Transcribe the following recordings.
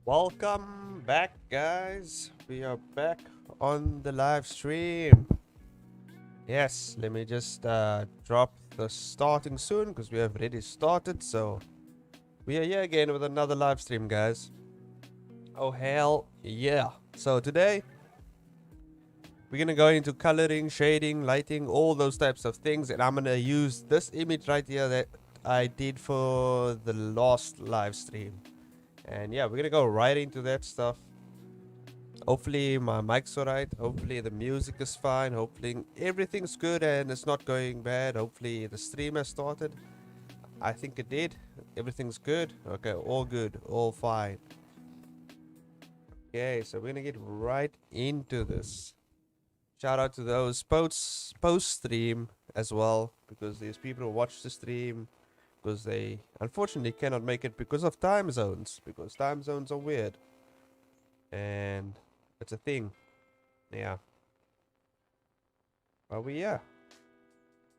Welcome back, guys. We are back on the live stream. Yes, let me just drop the starting soon because we have already started. So we are here again with another live stream, guys. Oh, hell yeah. So today we're going to go into coloring, shading, lighting, all those types of things. And I'm going to use this image right here that I did for the last live stream. And yeah, we're going to go right into that stuff. Hopefully my mic's alright. Hopefully the music is fine. Hopefully everything's good and it's not going bad. Hopefully the stream has started. I think it did. Everything's good. Okay, all good. All fine. Okay, so we're gonna get right into this. Shout out to those post stream as well, because there's people who watch the stream because they unfortunately cannot make it because of time zones. Because time zones are weird. And it's a thing. Yeah. But yeah.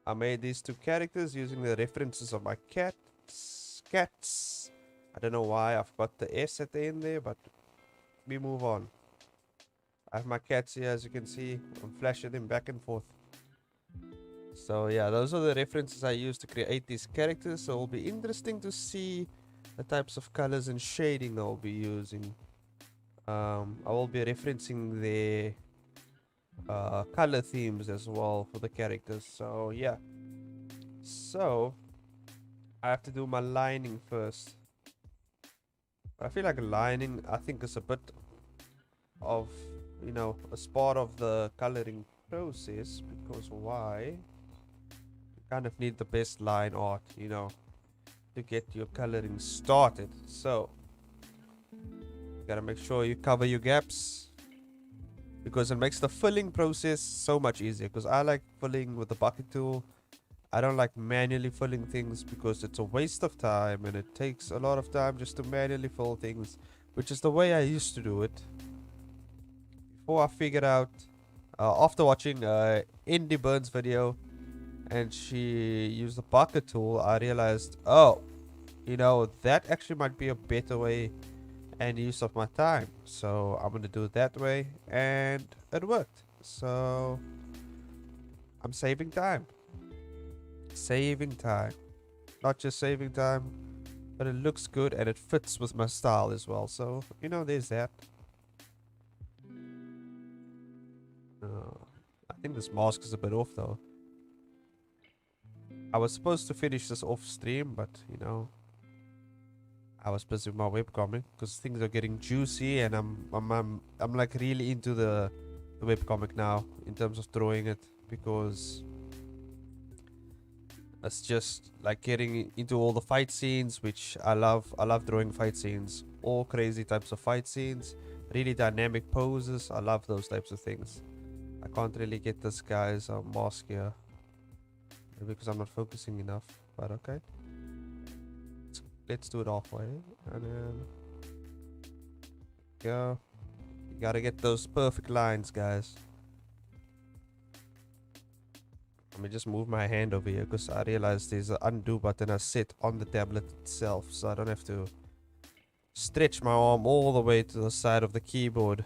I made these two characters using the references of my cats. I don't know why I've got the S at the end there, but we move on. I have my cats here, as you can see. I'm flashing them back and forth. So yeah, those are the references I used to create these characters. So it'll be interesting to see the types of colors and shading I'll be using. I will be referencing their color themes as well for the characters. So yeah. So I have to do my lining first. I feel like lining, I think, is a bit of, a part of the coloring process. Because why? You kind of need the best line art, to get your coloring started. So, you gotta make sure you cover your gaps. Because it makes the filling process so much easier. Because I like filling with the bucket tool. I don't like manually filling things because it's a waste of time and it takes a lot of time just to manually fill things, which is the way I used to do it. Before I figured out, after watching Indy Burns video and she used the bucket tool, I realized, oh, that actually might be a better way and use of my time. So I'm going to do it that way, and it worked. So I'm saving time. Saving time. Not just saving time, but it looks good and it fits with my style as well. So, there's that. I think this mask is a bit off though. I was supposed to finish this off stream, but I was busy with my webcomic because things are getting juicy, and I'm like really into the webcomic now in terms of drawing it, because it's just like getting into all the fight scenes, which I love. I love drawing fight scenes, all crazy types of fight scenes, really dynamic poses. I love those types of things. I can't really get this guy's mask here because I'm not focusing enough, but okay. Let's do it halfway, and then go. You gotta get those perfect lines, guys. Let me just move my hand over here because I realized there's an undo button I set on the tablet itself, so I don't have to stretch my arm all the way to the side of the keyboard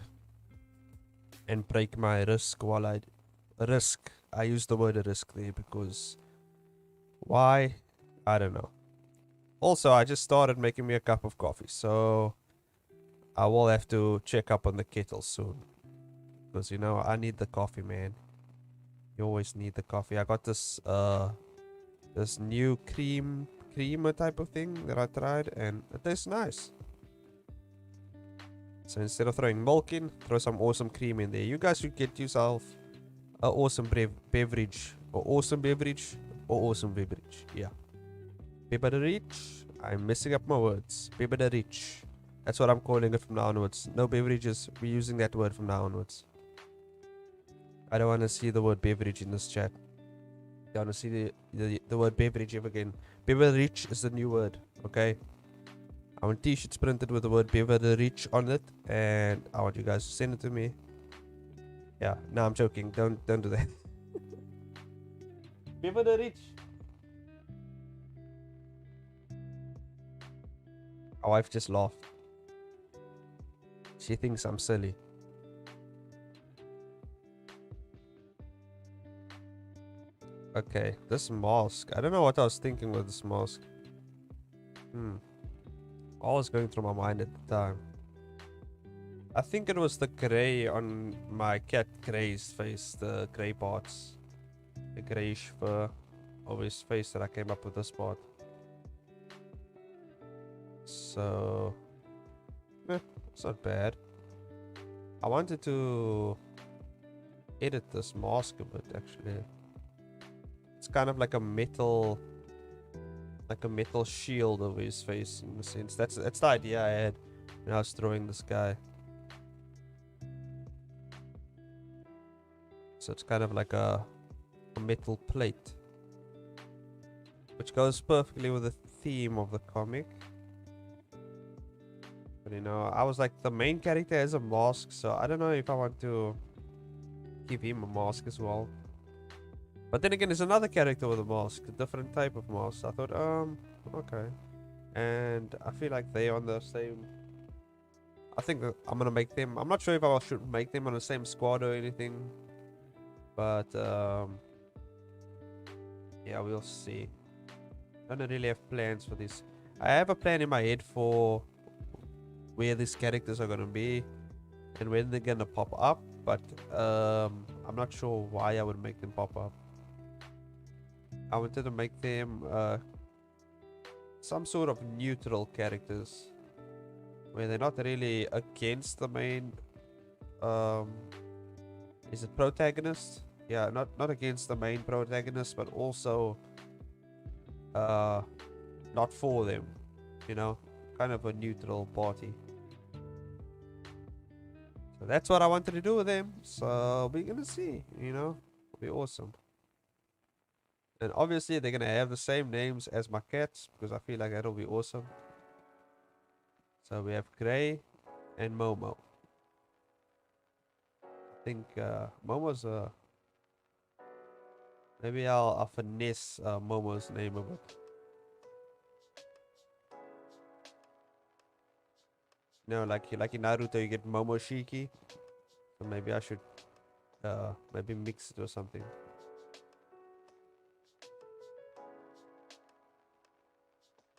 and break my wrist while I use the word risk there because why? I don't know. Also, I just started making me a cup of coffee, so I will have to check up on the kettle soon because I need the coffee, man. You always need the coffee. I got this this new creamer type of thing that I tried, and it tastes nice. So instead of throwing milk in, throw some awesome cream in there. You guys should get yourself an awesome beverage, or awesome beverage, or awesome beverage. Yeah, beverage. I'm messing up my words. Beverage. That's what I'm calling it from now onwards. No beverages. We're using that word from now onwards. I don't want to see the word beverage in this chat. I don't want to see the word beverage ever again. Beverage is the new word, okay? I want t-shirts printed with the word beverage on it, and I want you guys to send it to me. Yeah, no, I'm joking. Don't do that. Beverage. My wife just laughed. She thinks I'm silly. Okay, this mask. I don't know what I was thinking with this mask. All was going through my mind at the time. I think it was the gray on my cat Gray's face, the gray parts. The grayish fur over his face that I came up with this part. So, it's not bad. I wanted to edit this mask a bit actually. It's kind of like a metal shield over his face in a sense. That's the idea I had when I was drawing this guy. So it's kind of like a metal plate, which goes perfectly with the theme of the comic. But you know, I was like, the main character has a mask, so I don't know if I want to give him a mask as well. But then again, there's another character with a mask, a different type of mask. I thought, okay. And I feel like they're on the same. I think that I'm gonna make them. I'm not sure if I should make them on the same squad or anything. But yeah, we'll see. I don't really have plans for this. I have a plan in my head for where these characters are gonna be and when they're gonna pop up, but I'm not sure why I would make them pop up. I wanted to make them some sort of neutral characters where they're not really against the main is it protagonist? Yeah, not against the main protagonist, but also not for them, you know, kind of a neutral party. So that's what I wanted to do with them. So we're gonna see, you know, it'll be awesome. And obviously they're gonna have the same names as my cats because I feel like that'll be awesome. So we have Gray and Momo. I think Momo's maybe I'll finesse Momo's name a bit. You know, like in Naruto, you get Momoshiki. So maybe I should maybe mix it or something.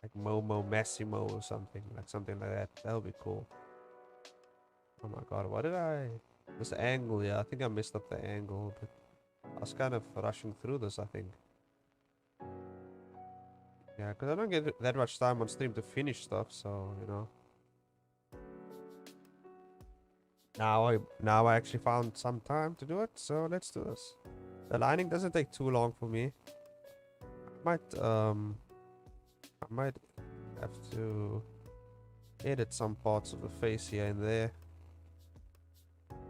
Like Momo Massimo or something. Like something like that. That would be cool. Oh my god, what did I... This angle, yeah, I think I messed up the angle. But I was kind of rushing through this, I think. Yeah, because I don't get that much time on stream to finish stuff, so, you know. Now I actually found some time to do it, so let's do this. The lining doesn't take too long for me. I might have to edit some parts of the face here and there.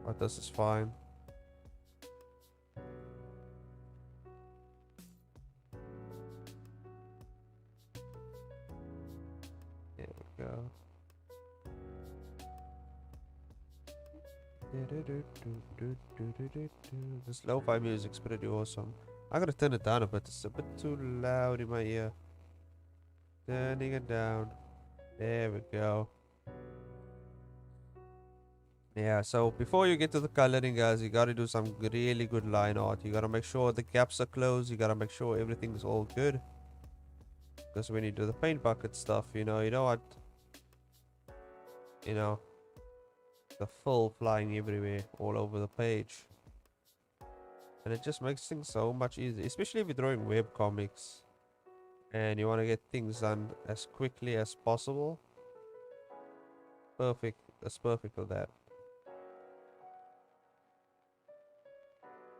But this is fine. There we go. This lo-fi music's pretty awesome. I gotta turn it down a bit. It's a bit too loud in my ear. Turning it down. There we go. Yeah, so before you get to the coloring, guys, you gotta do some really good line art. You gotta make sure the gaps are closed. You gotta make sure everything's all good. Because when you do the paint bucket stuff, you know, you don't want, you know, the fill flying everywhere, all over the page. And it just makes things so much easier, especially if you're drawing webcomics and you want to get things done as quickly as possible. Perfect. That's perfect for that.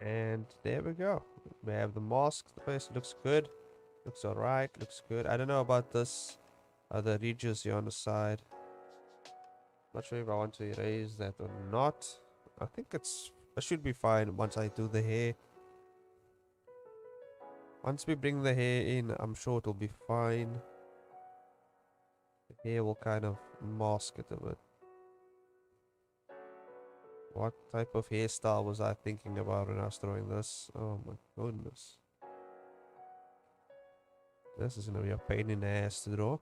And there we go. We have the mask. The face looks good. Looks alright. Looks good. I don't know about this other ridges here on the side. Not sure if I want to erase that or not. I think it should be fine once I do the hair. Once we bring the hair in, I'm sure it'll be fine. The hair will kind of mask it a bit. What type of hairstyle was I thinking about when I was drawing this? Oh my goodness. This is gonna be a pain in the ass to draw.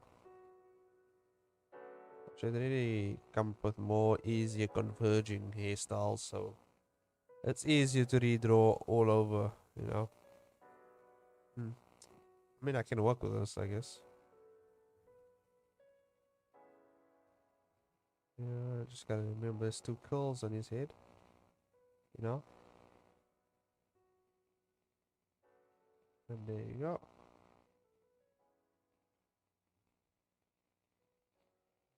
Should really come up with more easier converging hairstyles, so it's easier to redraw all over, you know. I mean, I can work with this, I guess. Yeah, just gotta remember there's 2 curls on his head, you know. And there you go.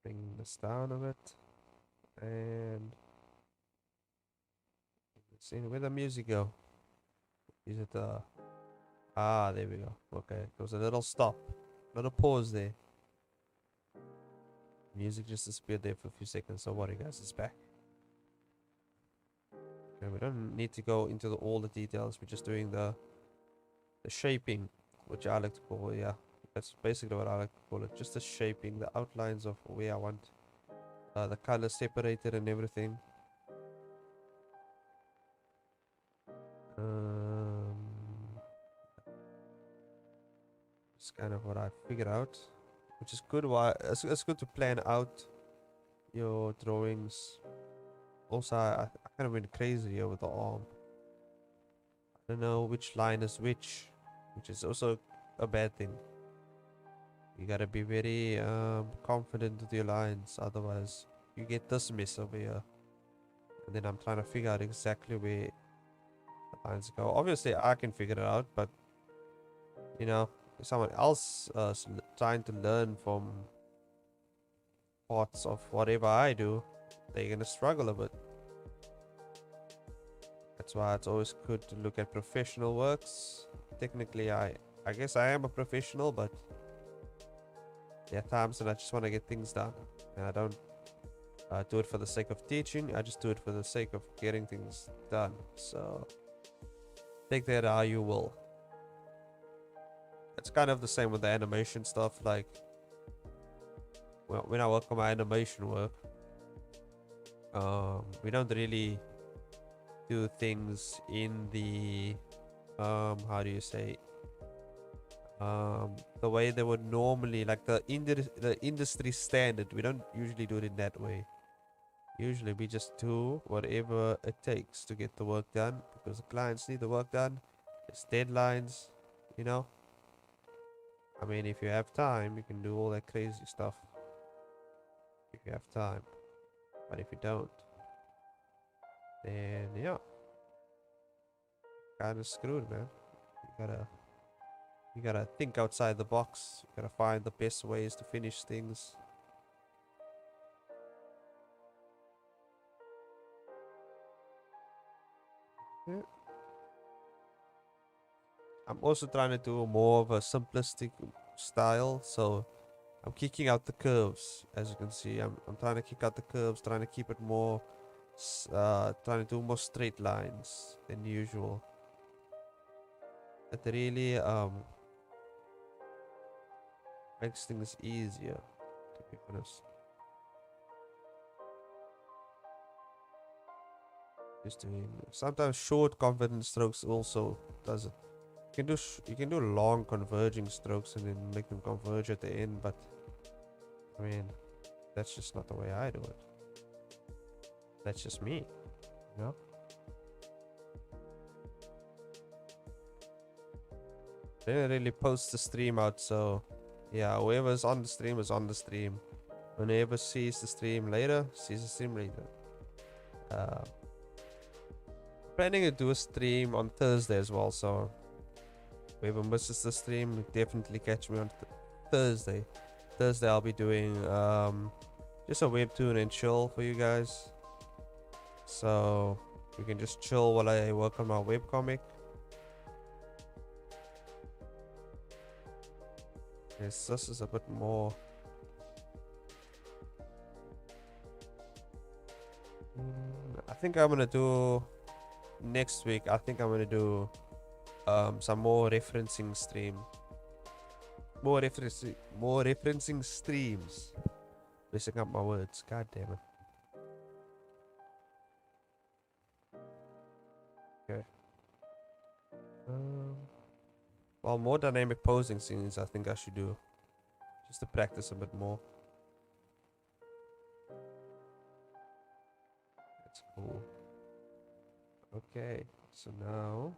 Bring this down a bit. And let's see where the music go. Is it ah, there we go. Okay, there was a little stop. Little pause there. Music just disappeared there for a few seconds. So what, guys, it's back. Okay, we don't need to go into all the details. We're just doing the shaping, which I like to call, yeah. That's basically what I like to call it. Just the shaping, the outlines of where I want the colors separated and everything. It's kind of what I figured out, which is good. Why it's good to plan out your drawings. Also, I kind of went crazy here with the arm. I don't know which line is which is also a bad thing. You gotta be very confident with your lines, otherwise you get this mess over here. And then I'm trying to figure out exactly where the lines go. Obviously, I can figure it out, but you know, if someone else trying to learn from parts of whatever I do, they're gonna struggle a bit. That's why it's always good to look at professional works. Technically, I guess I am a professional, but there are times that I just want to get things done, and I don't do it for the sake of teaching. I just do it for the sake of getting things done. So take that how you will. It's kind of the same with the animation stuff. Like, well, when I work on my animation work, we don't really do things in the how do you say, the way they would normally, like the industry standard. We don't usually do it in that way. Usually we just do whatever it takes to get the work done, because the clients need the work done. It's deadlines, you know. I mean, if you have time, you can do all that crazy stuff if you have time, but if you don't, then yeah, kind of screwed, man. You gotta think outside the box. You gotta find the best ways to finish things. Yeah. I'm also trying to do more of a simplistic style, so I'm kicking out the curves. As you can see, I'm trying to kick out the curves, trying to keep it more, trying to do more straight lines than usual. It really makes things easier, to be honest. Just doing sometimes short confident strokes also does it. You can do long converging strokes and then make them converge at the end, but I mean, that's just not the way I do it. That's just me, you know. Didn't really post the stream out, so yeah, whoever's on the stream is on the stream. Whoever sees the stream later sees the stream later. Planning to do a stream on Thursday as well, so whoever misses the stream, definitely catch me on Thursday. Thursday I'll be doing just a webtoon and chill for you guys, so we can just chill while I work on my webcomic. Yes, this is a bit more. I think I'm gonna do next week. I think I'm gonna do some more referencing stream. More referencing streams. Messing up my words. God damn it. Okay. Well, more dynamic posing scenes I think I should do, just to practice a bit more. Cool. Okay, so now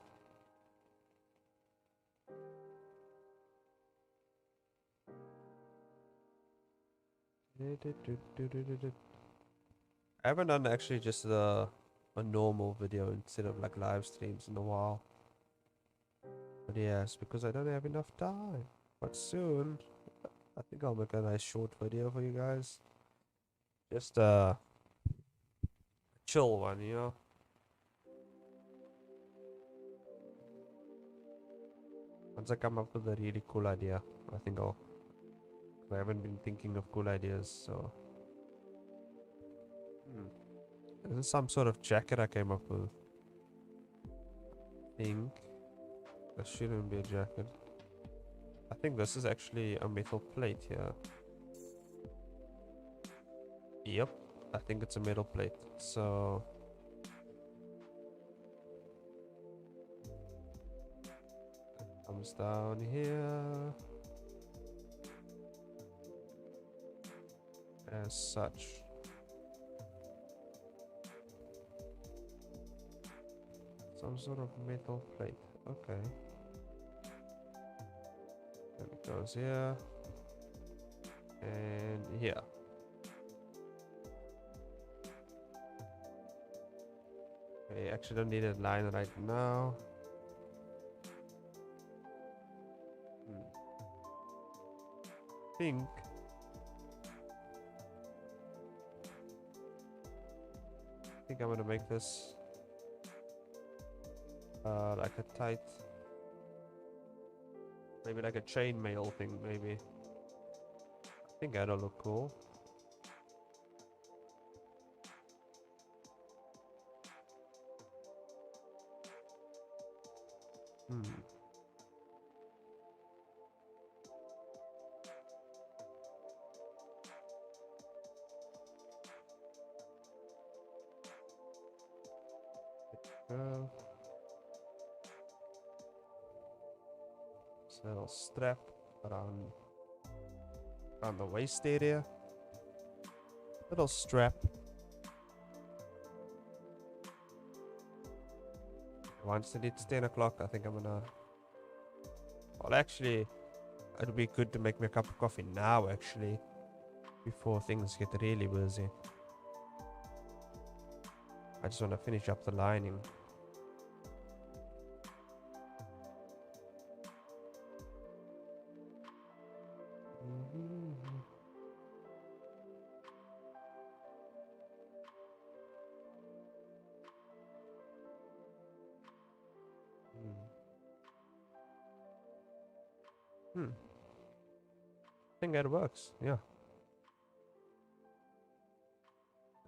I haven't done actually just a normal video instead of like live streams in a while. But yes, because I don't have enough time. But soon, I think I'll make a nice short video for you guys. Just a chill one, you know? Once I come up with a really cool idea, I think I'll. I haven't been thinking of cool ideas, so. This is some sort of jacket I came up with. I think. This shouldn't be a jacket. I think this is actually a metal plate here. Yep, I think it's a metal plate. So. Comes down here. As such. Some sort of metal plate. Okay. And it goes here. And here. Okay, actually don't need a line right now. Think. I think I'm gonna make this like a tight, maybe like a chainmail thing, maybe. I think that'll look cool. So little strap around the waist area. Little strap. Once it's 10 o'clock, I think I'm gonna. Well, actually, it'd be good to make me a cup of coffee now, actually, before things get really busy. I just want to finish up the lining. I think that works. Yeah.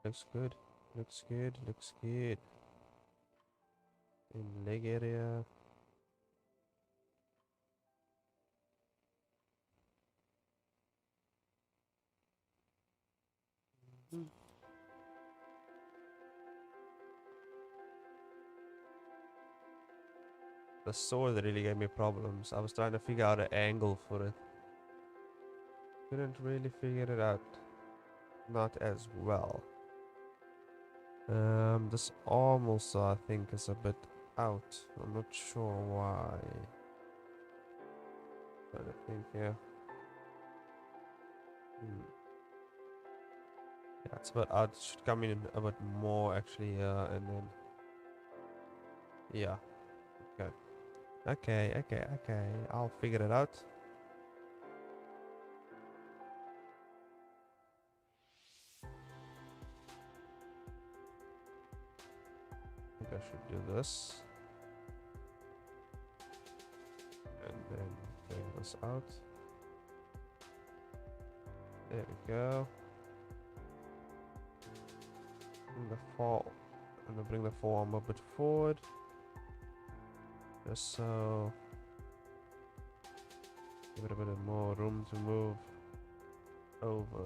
Looks good. Looks good. Looks good. In leg area. The sword really gave me problems. I was trying to figure out an angle for it. Couldn't really figure it out. Not as well. This arm also I think is a bit out. I'm not sure why. Trying to think here. Yeah, it's a bit out. It should come in a bit more actually here, and then yeah. Okay. I'll figure it out. I think I should do this. And then bring this out. There we go. Bring the forearm a bit forward. Just so. Give it a bit of more room to move over.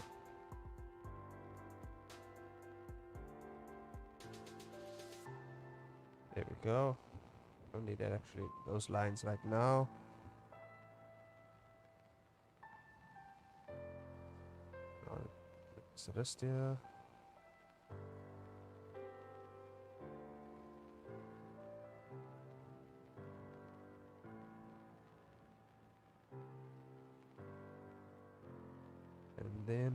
There we go. Don't need that actually, those lines right now. Fix the rest here. then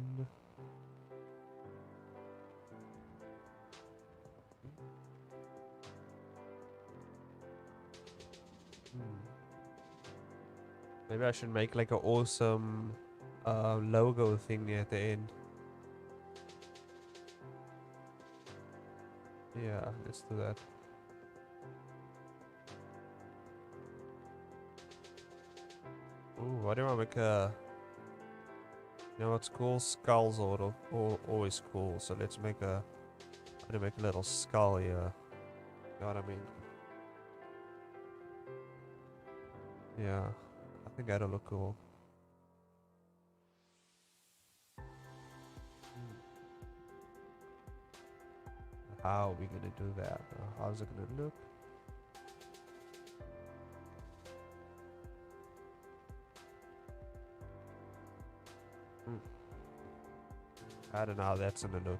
maybe I should make like an awesome logo thing at the end. Yeah, let's do that. Ooh, why do I make a... You know what's cool? Skulls are always cool. So let's make a... I'm gonna make a little skull here. You know what I mean? Yeah, I think that'll look cool. How are we gonna do that? How's it gonna look? I don't know how that's gonna look.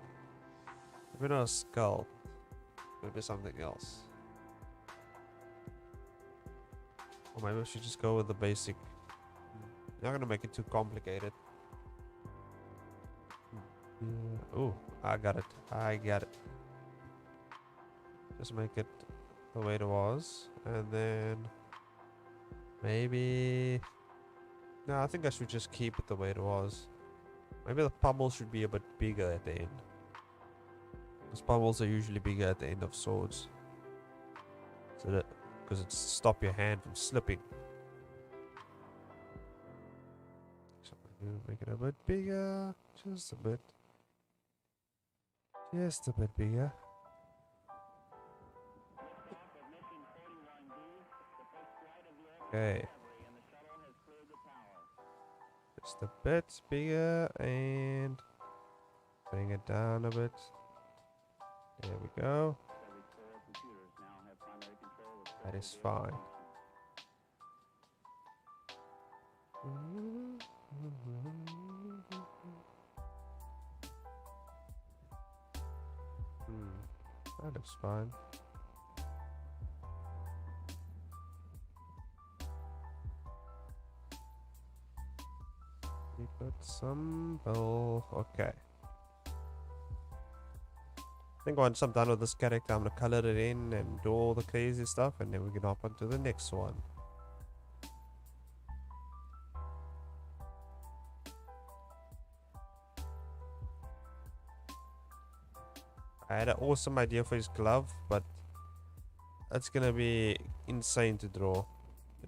Maybe not a skull. Maybe something else. Or maybe I should just go with the basic. Not gonna make it too complicated. Oh, I got it. I got it. Just make it the way it was. And then maybe... No, I think I should just keep it the way it was. Maybe the pommel should be a bit bigger at the end. Because pommels are usually bigger at the end of swords. So that... Because it stops your hand from slipping. So make it a bit bigger. Just a bit. Just a bit bigger. Okay. Just a bit bigger and bring it down a bit. There we go. That is fine. That looks fine. We put some bowl. Okay. I think once I'm done with this character, I'm gonna color it in and do all the crazy stuff, and then we can hop on to the next one. I had an awesome idea for his glove, but it's gonna be insane to draw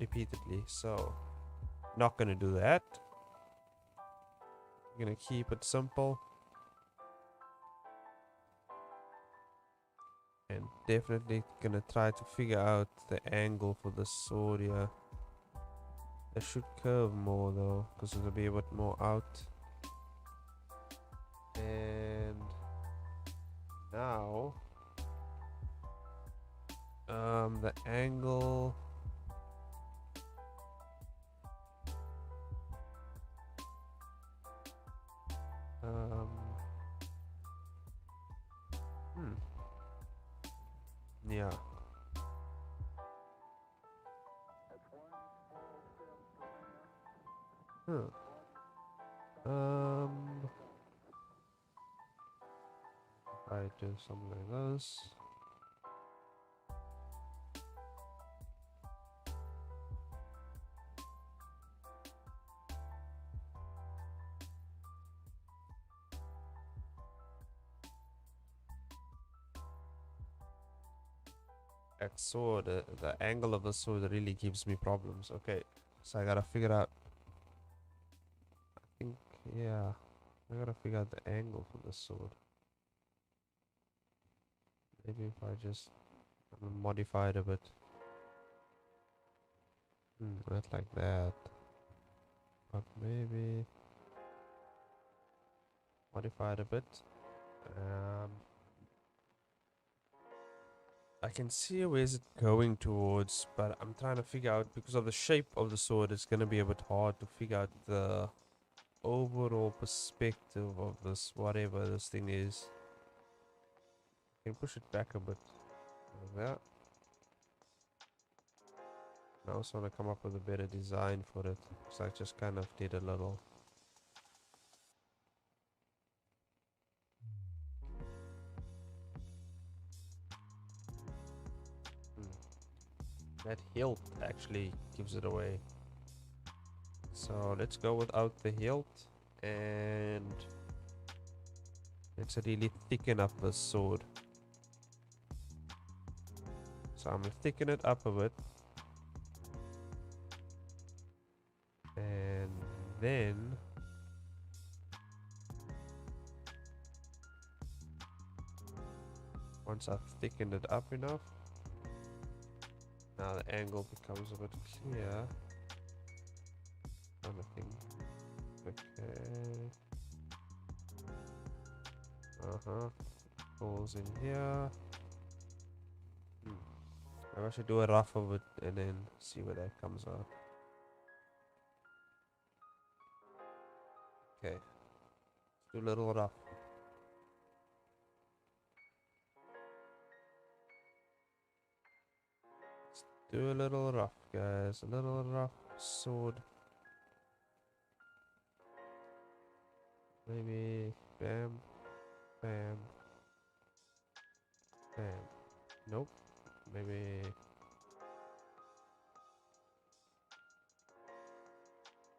repeatedly, so not gonna do that. I'm gonna keep it simple. And definitely gonna try to figure out the angle for the sword here. It should curve more though, because it'll be a bit more out. And now the angle yeah. If I do something like this. That sword, the angle of the sword really gives me problems. Okay, so I gotta figure out. I think, yeah, I gotta figure out the angle for the sword. Maybe if I just modify it a bit. Not like that. But maybe modify it a bit. I can see where is it going towards, but I'm trying to figure out, because of the shape of the sword, it's gonna be a bit hard to figure out the overall perspective of this, whatever this thing is. I can push it back a bit like that. I also want to come up with a better design for it, so I just kind of did a little That hilt actually gives it away. So let's go without the hilt. And let's really thicken up the sword. So I'm gonna thicken it up a bit. And then once I've thickened it up enough, now the angle becomes a bit clear. Kind of thing. Okay. Holes in here. Maybe I should do a rough of it and then see where that comes out. Okay. Do a little rough. Let's do a little rough, guys. A little rough sword. Maybe bam, bam, bam. Nope. Maybe.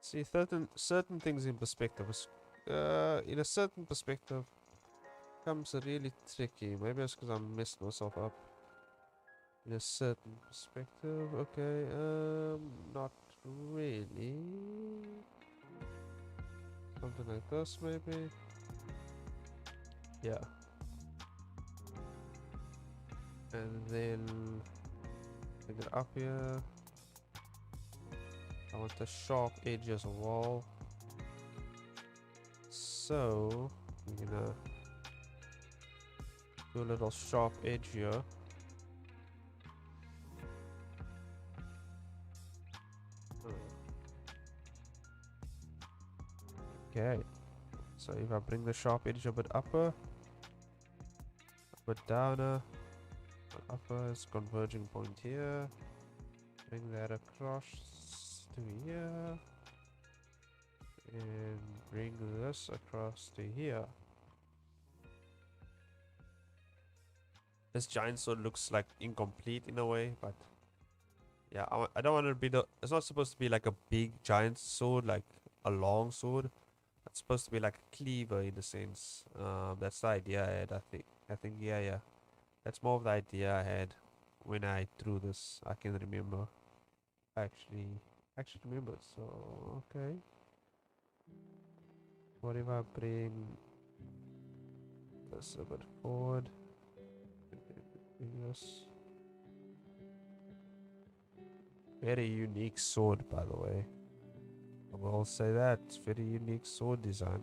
See, certain things in perspective is, in a certain perspective, becomes really tricky. Maybe it's because I'm messing myself up. In a certain perspective, okay. Not really. Something like this, maybe. Yeah. And then bring it up here. I want a sharp edge as a wall. So I'm gonna do a little sharp edge here. Okay. So if I bring the sharp edge a bit upper, a bit downer, upper is converging point here. Bring that across to here. And bring this across to here. This giant sword looks like incomplete in a way, but yeah, I don't want to be it's not supposed to be like a big giant sword, like a long sword. It's supposed to be like a cleaver in a sense. That's the idea I had, I think, yeah. That's more of the idea I had when I drew this. I can remember. Actually remember. So, okay. What if I bring this a bit forward? Yes. Very unique sword, by the way. I will say that. It's very unique sword design.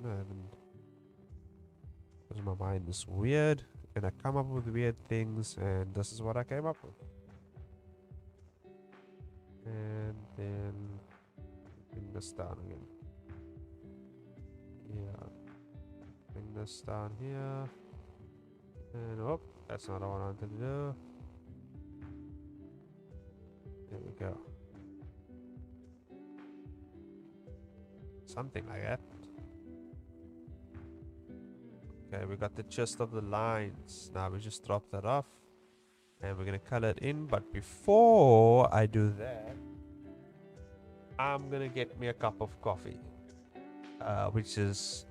Because my mind is weird. And I come up with weird things. And this is what I came up with. And then bring this down again. Yeah. Bring this down here. And oh, that's not what I wanted to do. There we go. Something like that. Okay, we got the gist of the lines. Now we just drop that off. And we're gonna color it in. But before I do that, I'm gonna get me a cup of coffee. Which is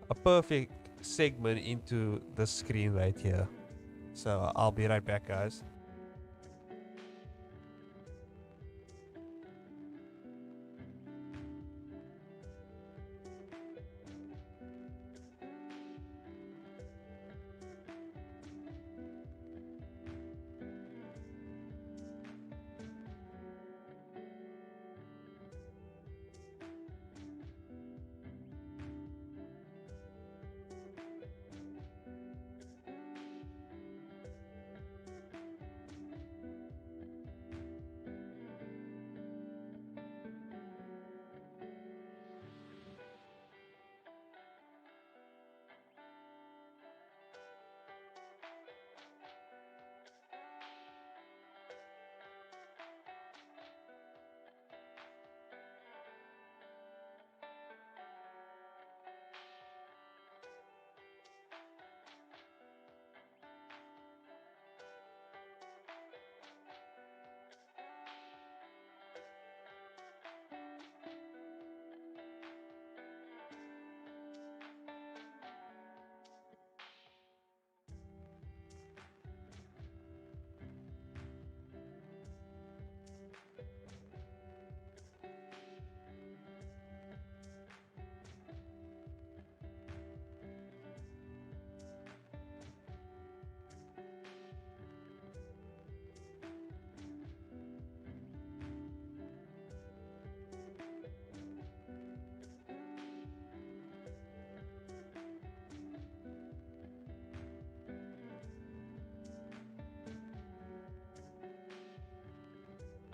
a perfect segment into the screen right here. So I'll be right back, guys.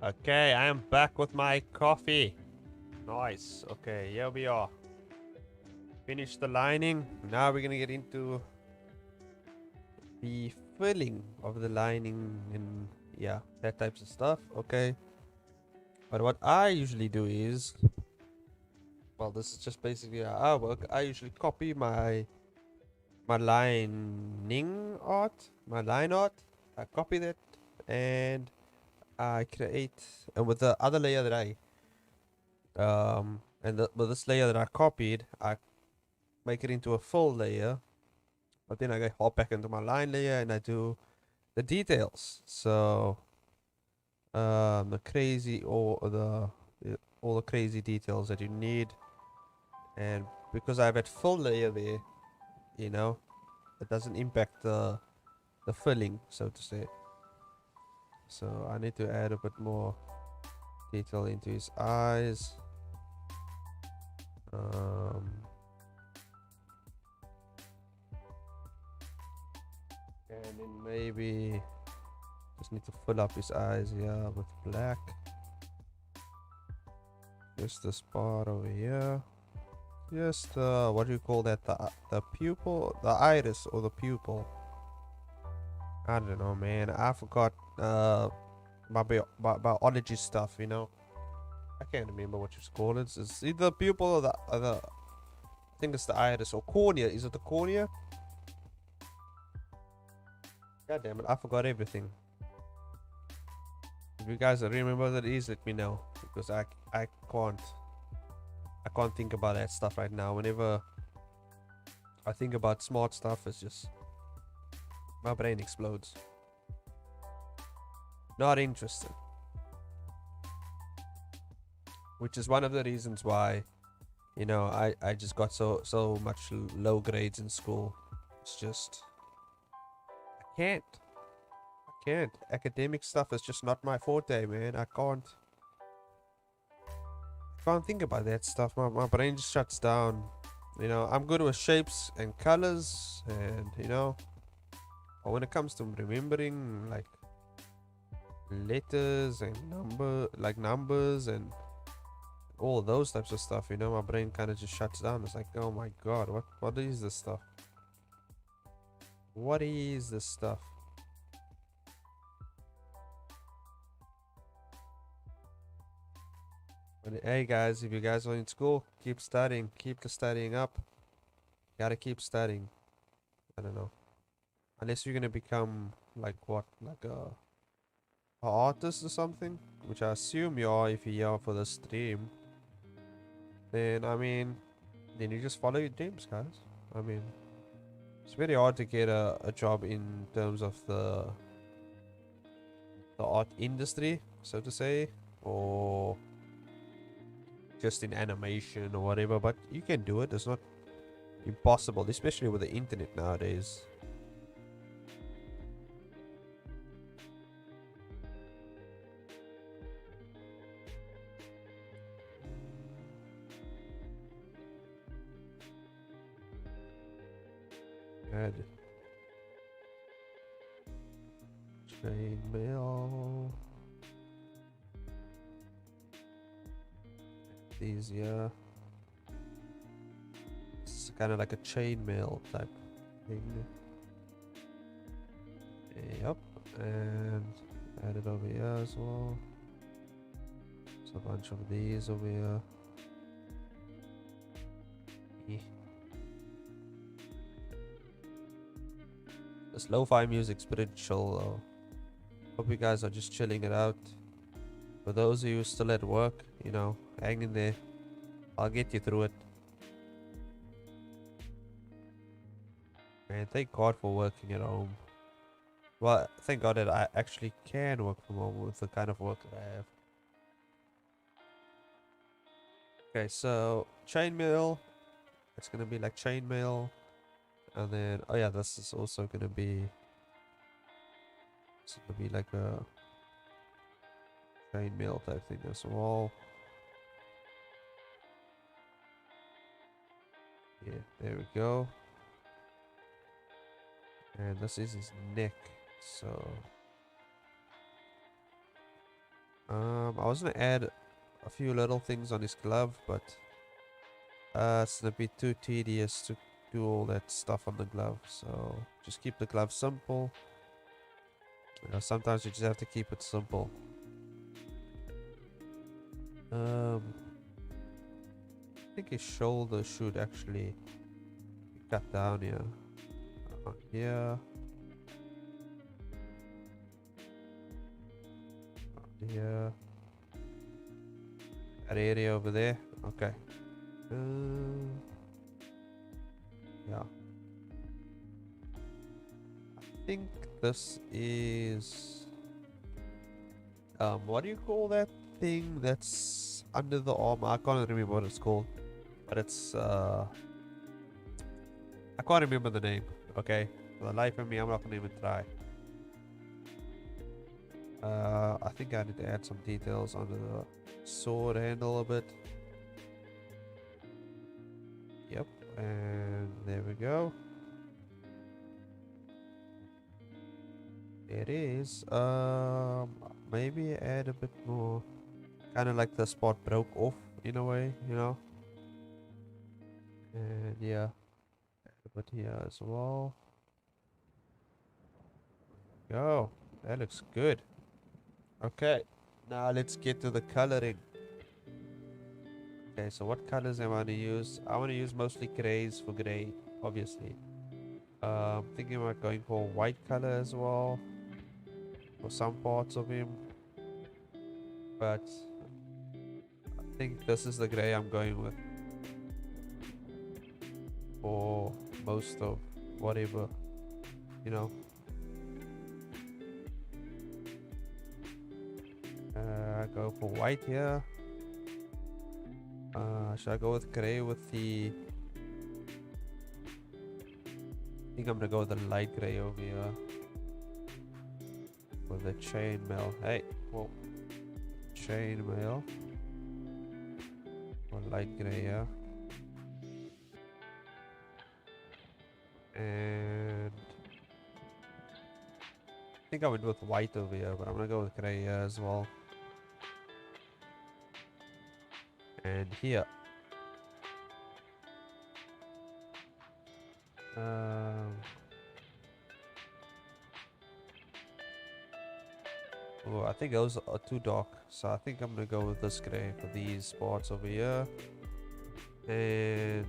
Okay, I am back with my coffee. Nice. Okay, here we are. Finish the lining. Now we're gonna get into the filling of the lining and yeah, that types of stuff. Okay. But what I usually do is, well, this is just basically how I work. I usually copy my lining art, my line art. I copy that and I create, and with the other layer that with this layer that I copied, I make it into a full layer. But then I go hop back into my line layer and I do the details. So the crazy or all the crazy details that you need, and because I have that full layer there, you know, it doesn't impact the filling, so to say. So I need to add a bit more detail into his eyes. Um, and then maybe just need to fill up his eyes here with black. Just the spot over here. Just what do you call that? The pupil, the iris or the pupil. I don't know, man. I forgot my biology stuff. You know, I can't remember what you call it. It's either the pupil or the other. I think it's the iris or cornea. Is it the cornea? God damn it! I forgot everything. If you guys remember what it is, let me know because I can't think about that stuff right now. Whenever I think about smart stuff, it's just my brain explodes. Not interested. Which is one of the reasons why, you know, I just got so much low grades in school. It's just I can't. Academic stuff is just not my forte, man. I can't think about that stuff. My brain just shuts down. You know, I'm good with shapes and colors, and you know, but when it comes to remembering like letters and numbers and all those types of stuff, you know, my brain kind of just shuts down. It's like, oh my god, what is this stuff? What is this stuff? But hey guys, if you guys are in school, keep studying, keep the studying up. Gotta keep studying. I don't know, unless you're gonna become like what, like a artist or something, which I assume you are if you're here for the stream. Then I mean, then you just follow your dreams, guys. I mean, it's very hard to get a job in terms of the art industry, so to say, or just in animation or whatever. But you can do it. It's not impossible, especially with the internet nowadays. Add chainmail. These, yeah. It's kind of like a chainmail type thing. Yep, and add it over here as well. There's a bunch of these over here. This lo-fi music's pretty chill though. Hope you guys are just chilling it out. For those of you still at work, you know, hang in there. I'll get you through it. Man, thank God for working at home. Well, thank God that I actually can work from home with the kind of work that I have. Okay, so chainmail. It's gonna be like chainmail. And then, oh yeah, this is also gonna be... It's gonna be like a chainmail type thing as well. Yeah, there we go. And this is his neck. So I was gonna add a few little things on his glove, but it's gonna be too tedious to do all that stuff on the glove. So just keep the glove simple. You know, sometimes you just have to keep it simple. I think his shoulder should actually be cut down here. Here. Here. That area over there. Okay. Yeah. I think this is what do you call that thing that's under the arm? I can't remember what it's called, but it's I can't remember the name. Okay, for the life of me, I'm not gonna even try. I think I need to add some details on the sword handle a bit. Yep, and there we go. It is. Maybe add a bit more. Kind of like the spot broke off in a way, you know. And yeah, add a bit here as well. Go. That looks good. Okay, now let's get to the coloring. Okay, so what colors am I gonna use? I want to use mostly grays for gray, obviously. Thinking about going for white color as well for some parts of him, but I think this is the gray I'm going with for most of whatever, you know. Go for white here. Should I go with gray with the... I think I'm gonna go with the light gray over here with the chainmail. Hey, whoa, chainmail or light gray, yeah. And I think I went with white over here, but I'm gonna go with gray here as well. And here. Oh, I think those are too dark, so I think I'm gonna go with this gray for these parts over here. And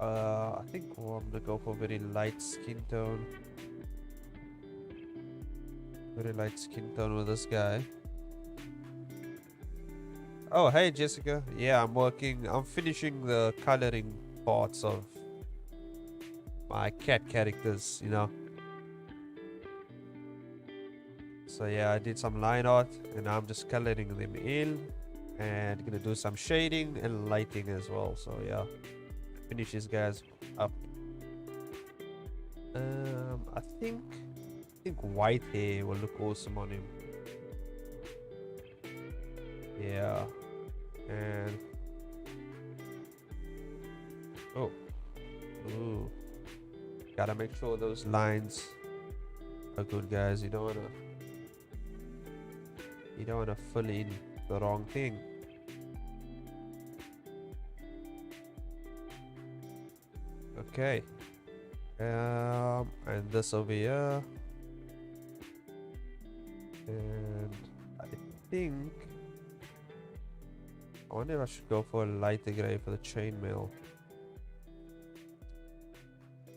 I think I'm gonna go for very light skin tone. Very light skin tone with this guy. Oh, hey Jessica. Yeah, I'm finishing the coloring parts of my cat characters, you know. So yeah, I did some line art and I'm just coloring them in and gonna do some shading and lighting as well. So yeah, finish these guys up. I think white hair will look awesome on him. Yeah, and ooh, gotta make sure those lines are good, guys. You don't wanna fill in the wrong thing. Okay, and this over here, and I think I wonder if I should go for a lighter gray for the chainmail.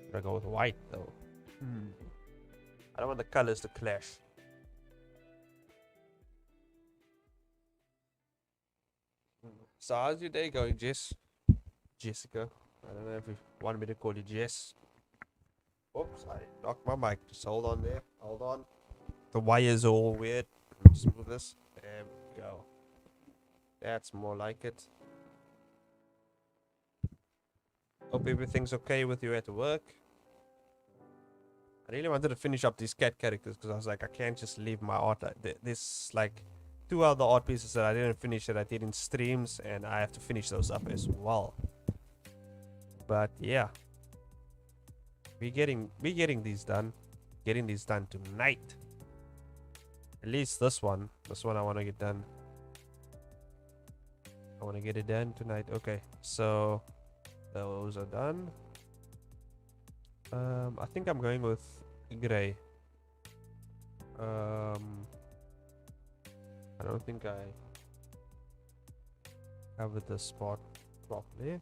Should I go with white though? I don't want the colors to clash. So how's your day going, Jessica? I don't know if you want me to call you Jess. Oops, I knocked my mic. Just hold on there. Hold on. The wire's all weird. Just move this. There we go. That's more like it. Hope everything's okay with you at work. I really wanted to finish up these cat characters because I was like, I can't just leave my art. There's like 2 other art pieces that I didn't finish that I did in streams, and I have to finish those up as well. But yeah, we're getting these done. Getting these done tonight. At least this one. This one I want to get done. I want to get it done tonight. Okay, so those are done. I think I'm going with gray. I don't think I covered the spot properly.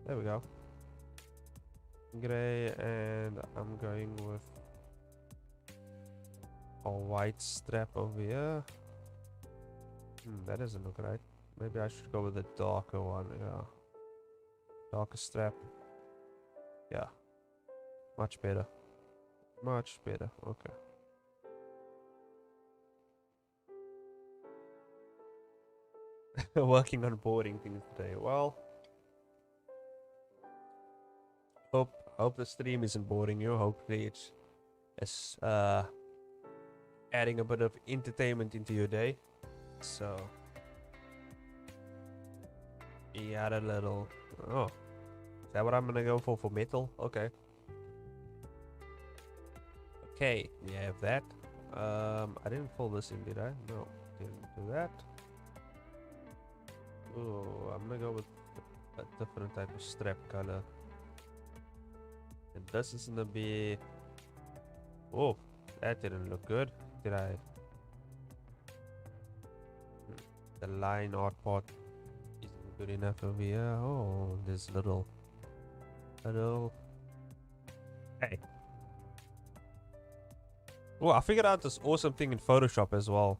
There we go. Gray, and I'm going with a white strap over here. That doesn't look right. Maybe I should go with a darker one. Yeah, darker strap. Yeah, much better. Much better. Okay. Working on boarding things today. Well, hope the stream isn't boring you. Hopefully it's adding a bit of entertainment into your day. So yeah, a little. Oh, is that what I'm gonna go for metal? Okay. Okay, we have that. I didn't fill this in, did I? No, didn't do that. Oh, I'm gonna go with a different type of strap color. And this is gonna be... Oh, that didn't look good. Did I? The line art part isn't good enough over here. Oh, this little... Hey. Oh, I figured out this awesome thing in Photoshop as well.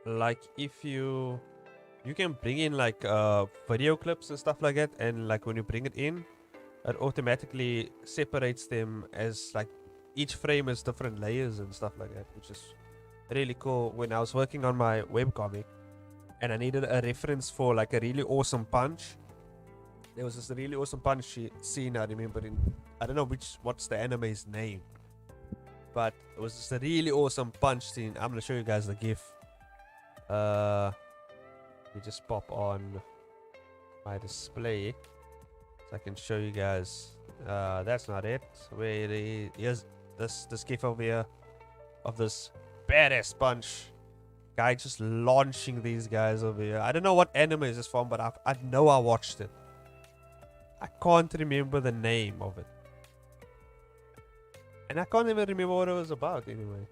Like if you can bring in like video clips and stuff like that, and like when you bring it in, it automatically separates them as like each frame is different layers and stuff like that, which is really cool. When I was working on my webcomic and I needed a reference for like a really awesome punch, there was this really awesome punch scene I remember in, I don't know what's the anime's name, but it was just a really awesome punch scene. I'm gonna show you guys the gif. We just pop on my display so I can show you guys. That's not it. Here's this gif over here of this badass punch guy just launching these guys over here. I don't know what anime is this from, but I know I watched it. I can't remember the name of it, and I can't even remember what it was about anyway.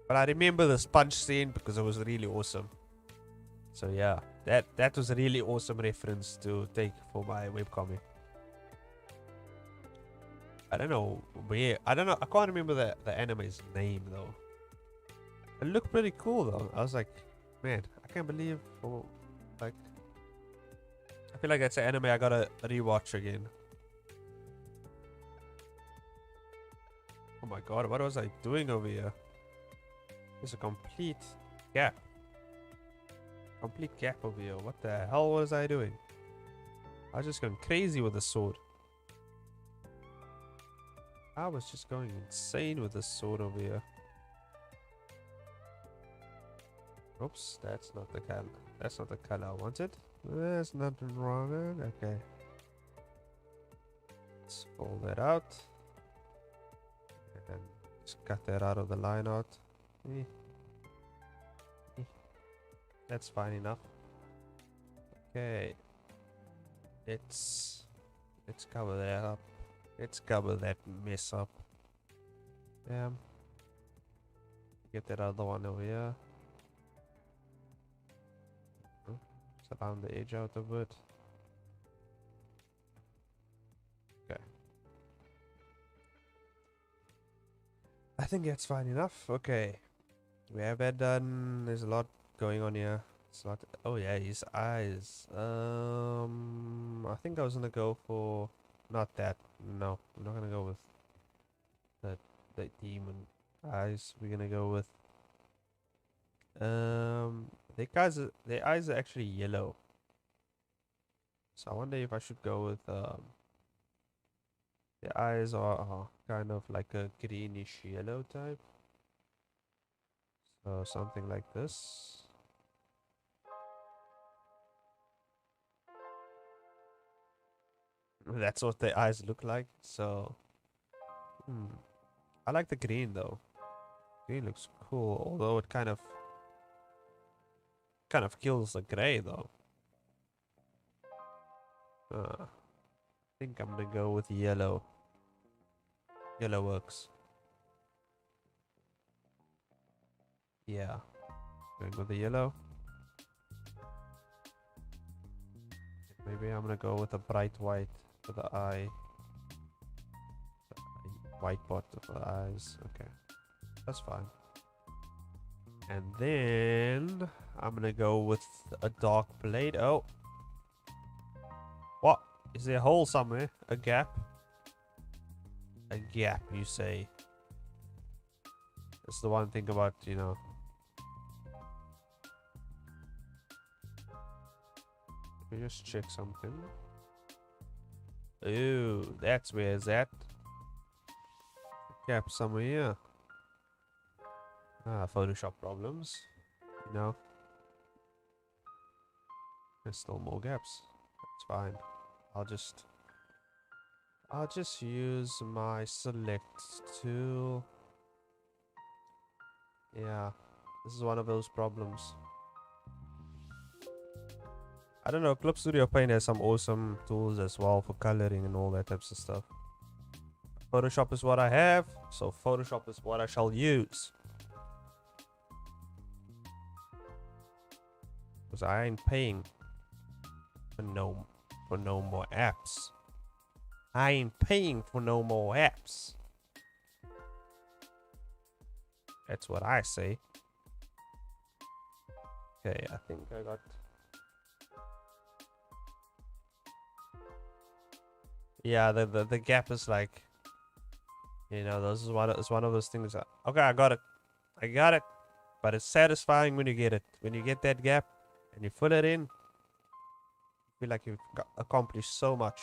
But I remember this punch scene because it was really awesome. So yeah, that was a really awesome reference to take for my webcomic. I don't know where. I can't remember the anime's name though. It looked pretty cool though. I was like, man, I can't believe. Like, I feel like that's an anime I gotta rewatch again. Oh my god, what was I doing over here? There's a complete gap. Complete gap over here. What the hell was I doing? I was just going crazy with the sword. I was just going insane with the sword over here. Oops, that's not the color. That's not the color I wanted. There's nothing wrong with it. Okay. Let's pull that out. And just cut that out of the line art. That's fine enough. Okay. Let's cover that up. Let's cover that mess up. Get that other one over here. Surround the edge out a bit. Okay. I think that's fine enough. Okay. We have that done. There's a lot going on here. It's not. Oh yeah, his eyes. I think I was gonna go for not that. No, I'm not gonna go with the demon eyes. We're gonna go with their eyes are actually yellow. So I wonder if I should go with the eyes are kind of like a greenish yellow type. So something like this. That's what the eyes look like. So I like the green though. Green looks cool, although it kind of kills the gray though. I think I'm gonna go with yellow. Yellow works. Yeah. Going with the yellow. Maybe I'm gonna go with a bright white for the eye. White part of the eyes. Okay. That's fine. And then I'm gonna go with a dark blade. Oh. What? Is there a hole somewhere? A gap? A gap, you say? That's the one thing about, you know. Let me just check something. Ooh, that's where is that? Gap somewhere here. Photoshop problems. You know. There's still more gaps. That's fine. I'll just use my select tool. Yeah. This is one of those problems. I don't know, Clip Studio Paint has some awesome tools as well for coloring and all that types of stuff. Photoshop is what I have, so Photoshop is what I shall use. Because I ain't paying for no more apps. I ain't paying for no more apps. That's what I say. Okay, I think I got... Yeah, the gap is like, you know, this is one of those things that, okay, I got it, but it's satisfying when you get it. When you get that gap and you fill it in, you feel like you've accomplished so much.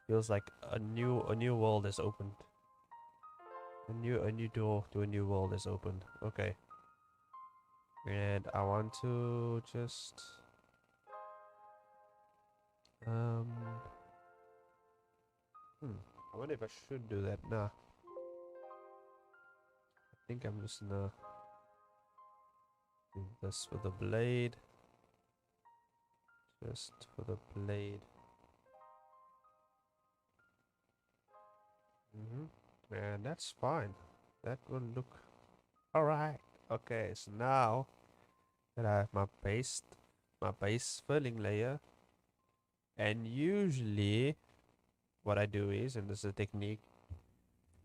Feels like a new world is opened. A new door to a new world is opened. Okay. And I want to just I wonder if I should do that. Nah. I think I'm just gonna do this for the blade. Just for the blade. And that's fine. That will look alright. Okay, so now that I have my base filling layer, and usually what I do is, and this is a technique,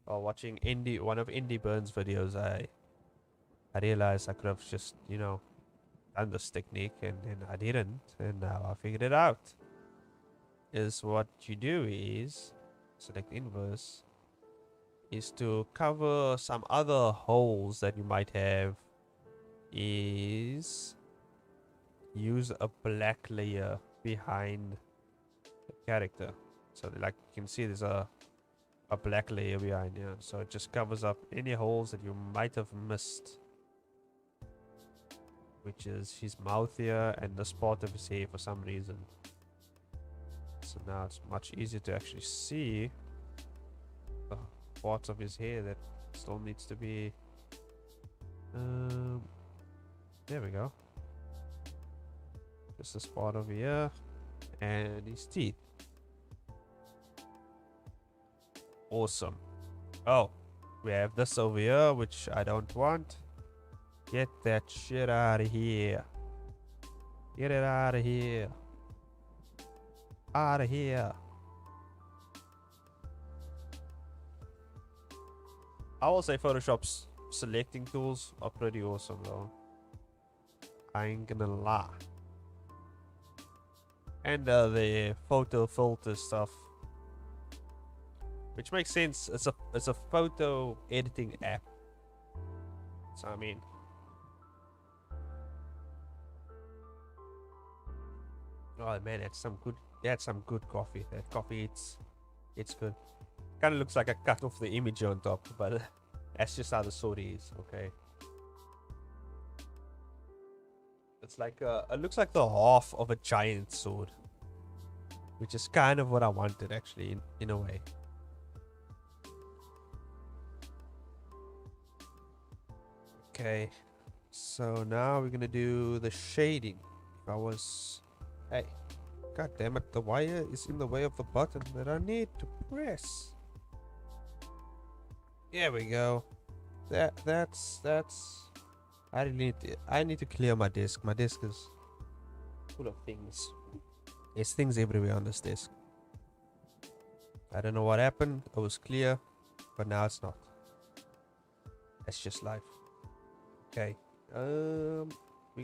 while watching one of Indie Burns videos, I realized I could have just, you know, done this technique, and I didn't, and now I figured it out. Is what you do is select inverse, is to cover some other holes that you might have, is use a black layer behind the character. So like you can see there's a black layer behind here, so it just covers up any holes that you might have missed, which is his mouth here and this part of his hair for some reason. So now it's much easier to actually see the parts of his hair that still needs to be there we go. Just this part over here and his teeth. Awesome. Oh, we have this over here, which I don't want. Get that shit out of here. Get it out of here. Out of here. I will say Photoshop's selecting tools are pretty awesome though. I ain't gonna lie. And the photo filter stuff, which makes sense. It's a photo editing app. So I mean, oh man, that's some good coffee. That coffee, it's good. Kind of looks like I cut off the image on top, but that's just how the sword is. Okay. It's like it looks like the half of a giant sword, which is kind of what I wanted actually in a way. Okay, so now we're gonna do the shading. Hey, god damn it, the wire is in the way of the button that I need to press. There we go. That's. I need to clear my desk. My desk is full of things. There's things everywhere on this desk. I don't know what happened. It was clear, but now it's not. That's just life. Okay. We're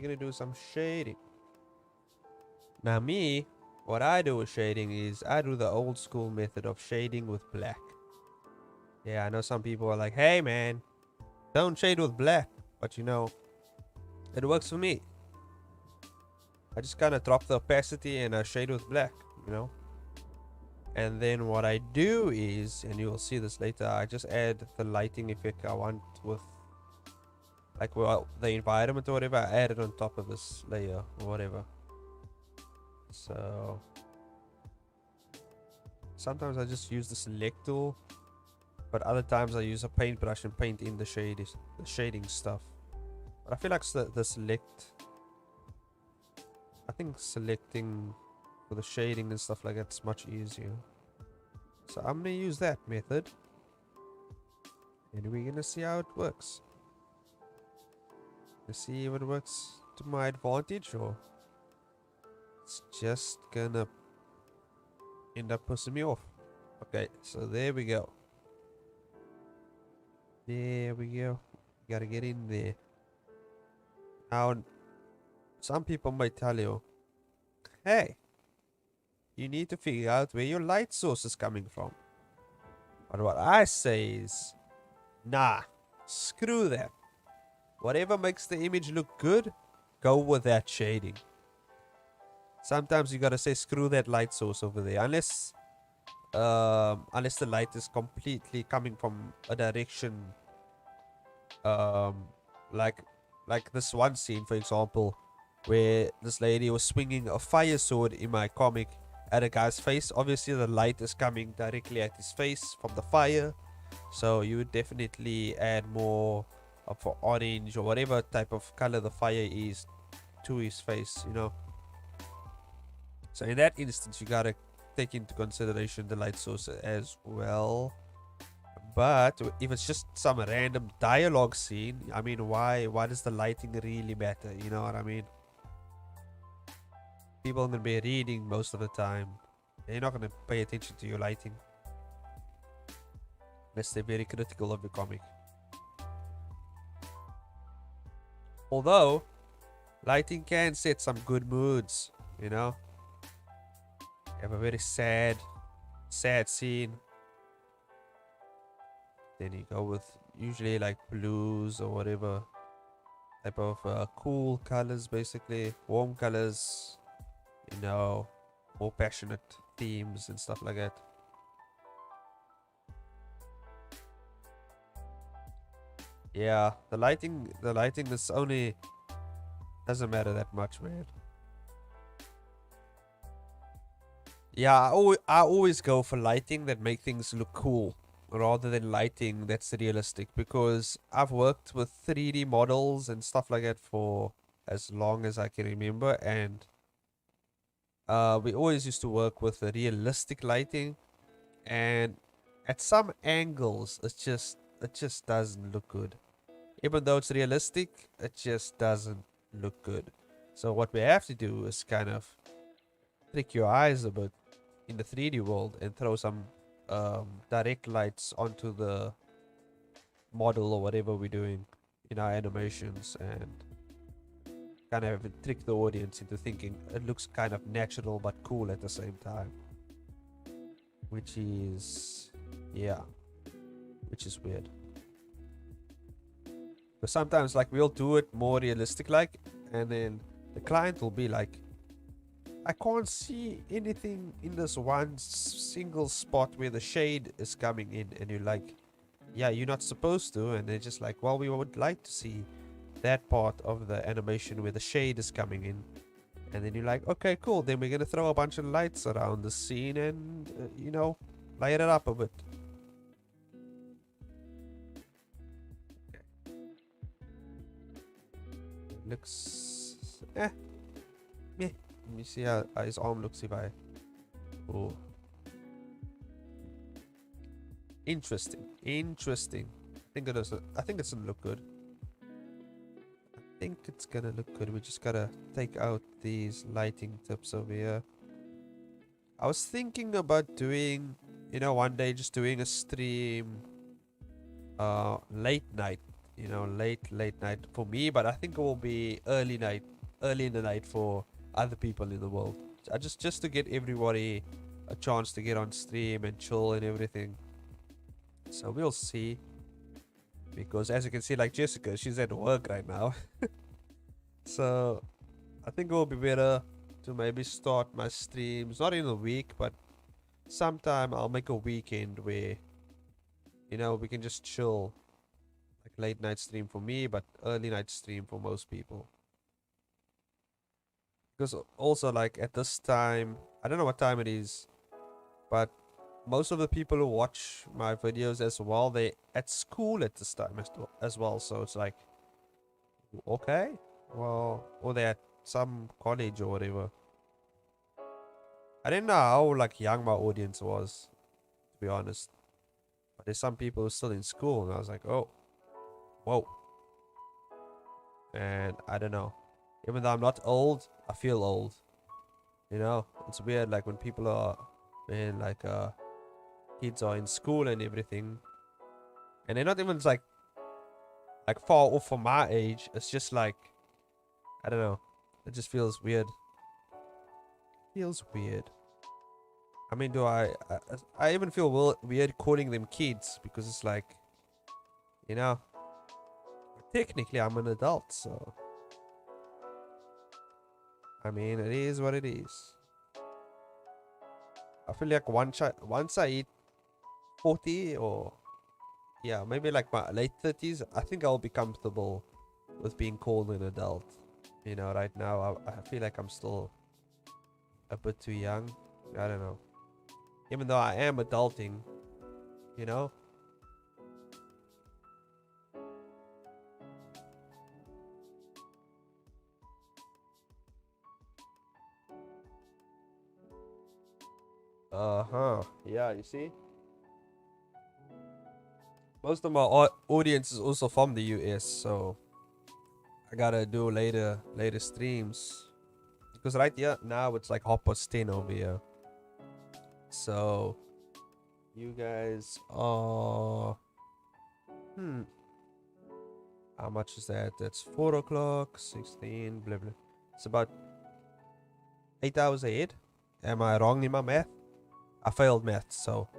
gonna do some shading. Now what I do with shading is I do the old school method of shading with black. Yeah, I know some people are like, hey man, don't shade with black. But you know, it works for me. I just kind of drop the opacity and I shade with black, you know. And then what I do is, and you will see this later, I just add the lighting effect I want with, like, well, the environment or whatever. I add it on top of this layer or whatever. So sometimes I just use the select tool, but other times I use a paintbrush and paint in the shading stuff. But I feel like I think selecting for the shading and stuff like that's much easier. So I'm gonna use that method, and we're gonna see how it works. Let's see if it works to my advantage or it's just gonna end up pissing me off. Okay, so there we go. There we go. Gotta get in there. Now, some people might tell you, hey, you need to figure out where your light source is coming from. But what I say is, nah, screw that. Whatever makes the image look good, go with that shading. Sometimes you gotta say screw that light source over there, unless the light is completely coming from a direction, like this one scene, for example, where this lady was swinging a fire sword in my comic at a guy's face. Obviously the light is coming directly at his face from the fire, so you would definitely add more of orange or whatever type of color the fire is to his face, you know. So in that instance, you gotta take into consideration the light source as well. But if it's just some random dialogue scene, I mean, why does the lighting really matter? You know what I mean? People are gonna be reading most of the time. They're not gonna pay attention to your lighting unless they're very critical of your comic. Although lighting can set some good moods, you know. You have a very sad scene, then you go with usually like blues or whatever type of cool colors, basically warm colors, you know, more passionate themes and stuff like that. Yeah, the lighting is only doesn't matter that much, man. Yeah, I always go for lighting that make things look cool rather than lighting that's realistic, because I've worked with 3D models and stuff like that for as long as I can remember, and we always used to work with the realistic lighting, and at some angles it just doesn't look good. Even though it's realistic, it just doesn't look good. So what we have to do is kind of trick your eyes a bit in the 3D world and throw some direct lights onto the model or whatever we're doing in our animations, and kind of trick the audience into thinking it looks kind of natural but cool at the same time, which is weird. But sometimes, like, we'll do it more realistic like, and then the client will be like, I can't see anything in this one single spot where the shade is coming in. And you're like, yeah, you're not supposed to. And they're just like, well, we would like to see that part of the animation where the shade is coming in. And then you're like, okay, cool, then we're gonna throw a bunch of lights around the scene and you know, light it up a bit. Looks meh. Let me see how his arm looks if I. Oh, interesting. Interesting. I think it does. I think it's gonna look good. I think it's gonna look good. We just gotta take out these lighting tips over here. I was thinking about doing, one day just doing a stream, late night, late night for me, but I think it will be early in the night for other people in the world. Just to get everybody a chance to get on stream and chill and everything. So we'll see. Because as you can see, like Jessica, she's at work right now. So I think it will be better to maybe start my streams, not in a week, but sometime I'll make a weekend where, we can just chill. Like late night stream for me, but early night stream for most people. Because also, like, at this time, I don't know what time it is, but most of the people who watch my videos as well, they at school at this time as well. So it's like, okay, well, or they're at some college or whatever. I didn't know how like young my audience was, to be honest. But there's some people who are still in school, and I was like, oh, whoa. And I don't know. Even though I'm not old, I feel old. It's weird, like when people are, man, like kids are in school and everything, and they're not even like far off from my age. It's just like, I don't know. It just feels weird. Feels weird. I mean, I even feel weird calling them kids because it's like, technically I'm an adult, so. I mean, it is what it is. I feel like once I hit 40 or, yeah, maybe like my late 30s, I think I'll be comfortable with being called an adult. Right now, I feel like I'm still a bit too young. I don't know. Even though I am adulting, Uh-huh. Yeah, you see? Most of my audience is also from the US, so I gotta do later streams. Because right here, now it's like 10:30 over here. So, you guys are... How much is that? That's 4 o'clock, 16, blah, blah. It's about 8 hours ahead. Am I wrong in my math? I failed math, so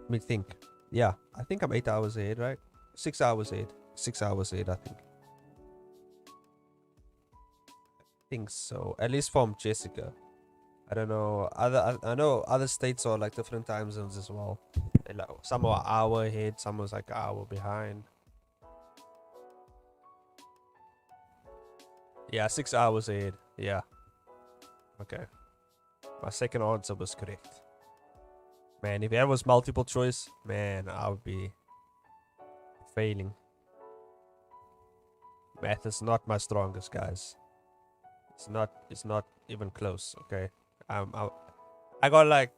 let me think. Yeah, I think I'm 8 hours ahead, right? 6 hours ahead. 6 hours ahead, I think. I think so. At least from Jessica. I don't know. I know other states are like different time zones as well. And like, some are an hour ahead, some was like an hour behind. Yeah, 6 hours ahead. Yeah. Okay. My second answer was correct. Man, if that was multiple choice, man, I would be failing. Math is not my strongest, guys. It's not even close, okay? I got like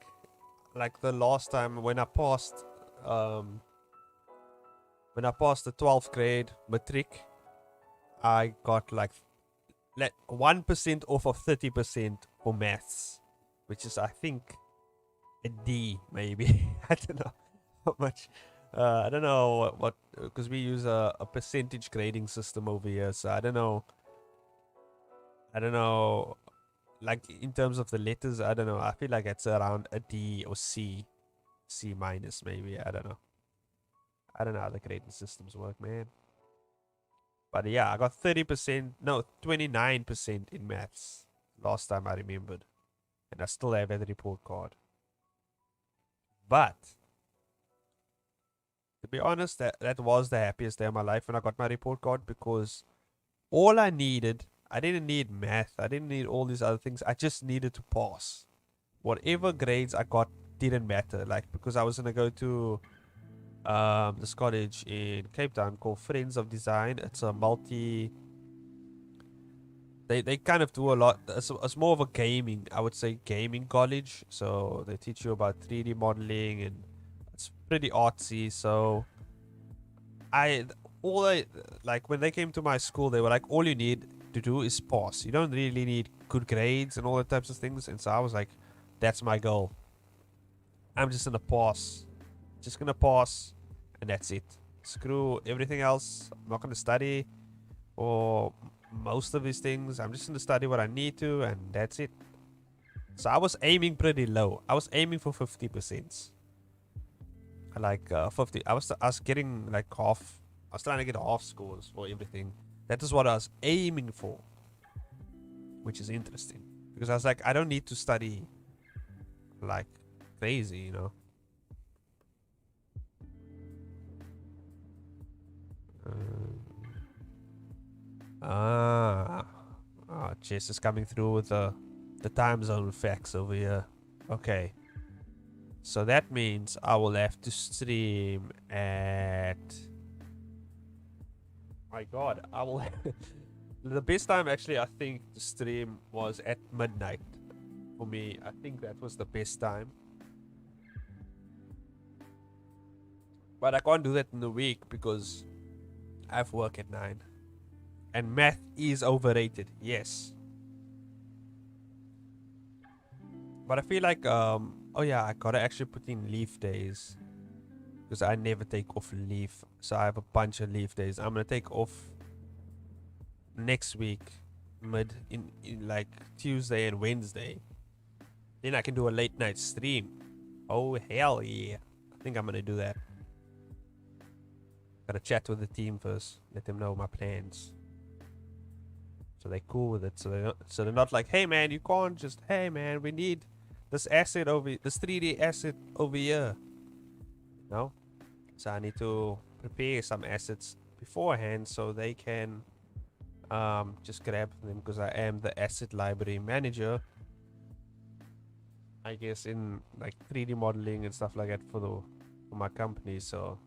the last time when I passed the 12th grade matric, I got like 1% off of 30% for maths, which is I think a D maybe. I don't know how much. I don't know what because we use a percentage grading system over here, so I don't know. Like in terms of the letters, I don't know. I feel like it's around a D or C minus maybe. I don't know. I don't know how the grading systems work, man. But yeah, I got 30%, no, 29% in maths last time I remembered. And I still have that report card. But to be honest, that was the happiest day of my life when I got my report card, because all I needed, I didn't need math, I didn't need all these other things, I just needed to pass. Whatever grades I got didn't matter, like, because I was gonna go to this college in Cape Town called Friends of Design. It's a They kind of do a lot. It's more of a gaming, I would say, gaming college. So they teach you about 3D modeling, and it's pretty artsy. So I all I like when they came to my school, they were like, all you need to do is pass. You don't really need good grades and all that types of things. And so I was like, that's my goal. I'm just gonna pass, just gonna pass, and that's it. Screw everything else. I'm not gonna study or most of these things. I'm just gonna study what I need to, and that's it. So I was aiming pretty low. I was aiming for 50%. Like 50. I was getting like half. I was trying to get half scores for everything. That is what I was aiming for, which is interesting because I was like, I don't need to study like crazy, you know. Ah, Jess is coming through with the time zone facts over here. Okay, so that means I will have to stream at. My God, I will. The best time actually, I think, to stream was at midnight. For me, I think that was the best time. But I can't do that in the week because I have work at 9. And math is overrated, yes. But I feel like, oh yeah, I gotta actually put in leave days. Because I never take off leave. So I have a bunch of leave days. I'm gonna take off next week, in like Tuesday and Wednesday. Then I can do a late night stream. Oh, hell yeah. I think I'm gonna do that. Gotta chat with the team first. Let them know my plans. So they're cool with it. So they're not like, hey man, you can't just, hey man, we need this asset over, this 3D asset over here. No? So I need to prepare some assets beforehand so they can just grab them because I am the asset library manager. I guess in like 3D modeling and stuff like that for my company. So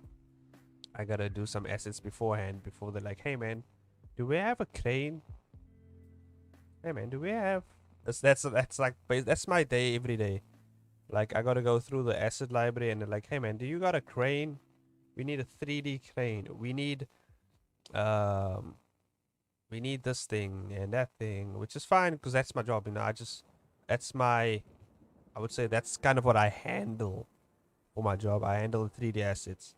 I gotta do some assets beforehand before they're like, hey man, do we have a crane? Hey man, do we have? That's like that's my day every day. Like I gotta go through the asset library and they're like, hey man, do you got a crane? We need a 3D crane. Um we need this thing and that thing, which is fine because that's my job. You know, that's my I would say that's kind of what I handle for my job. I handle the 3D assets.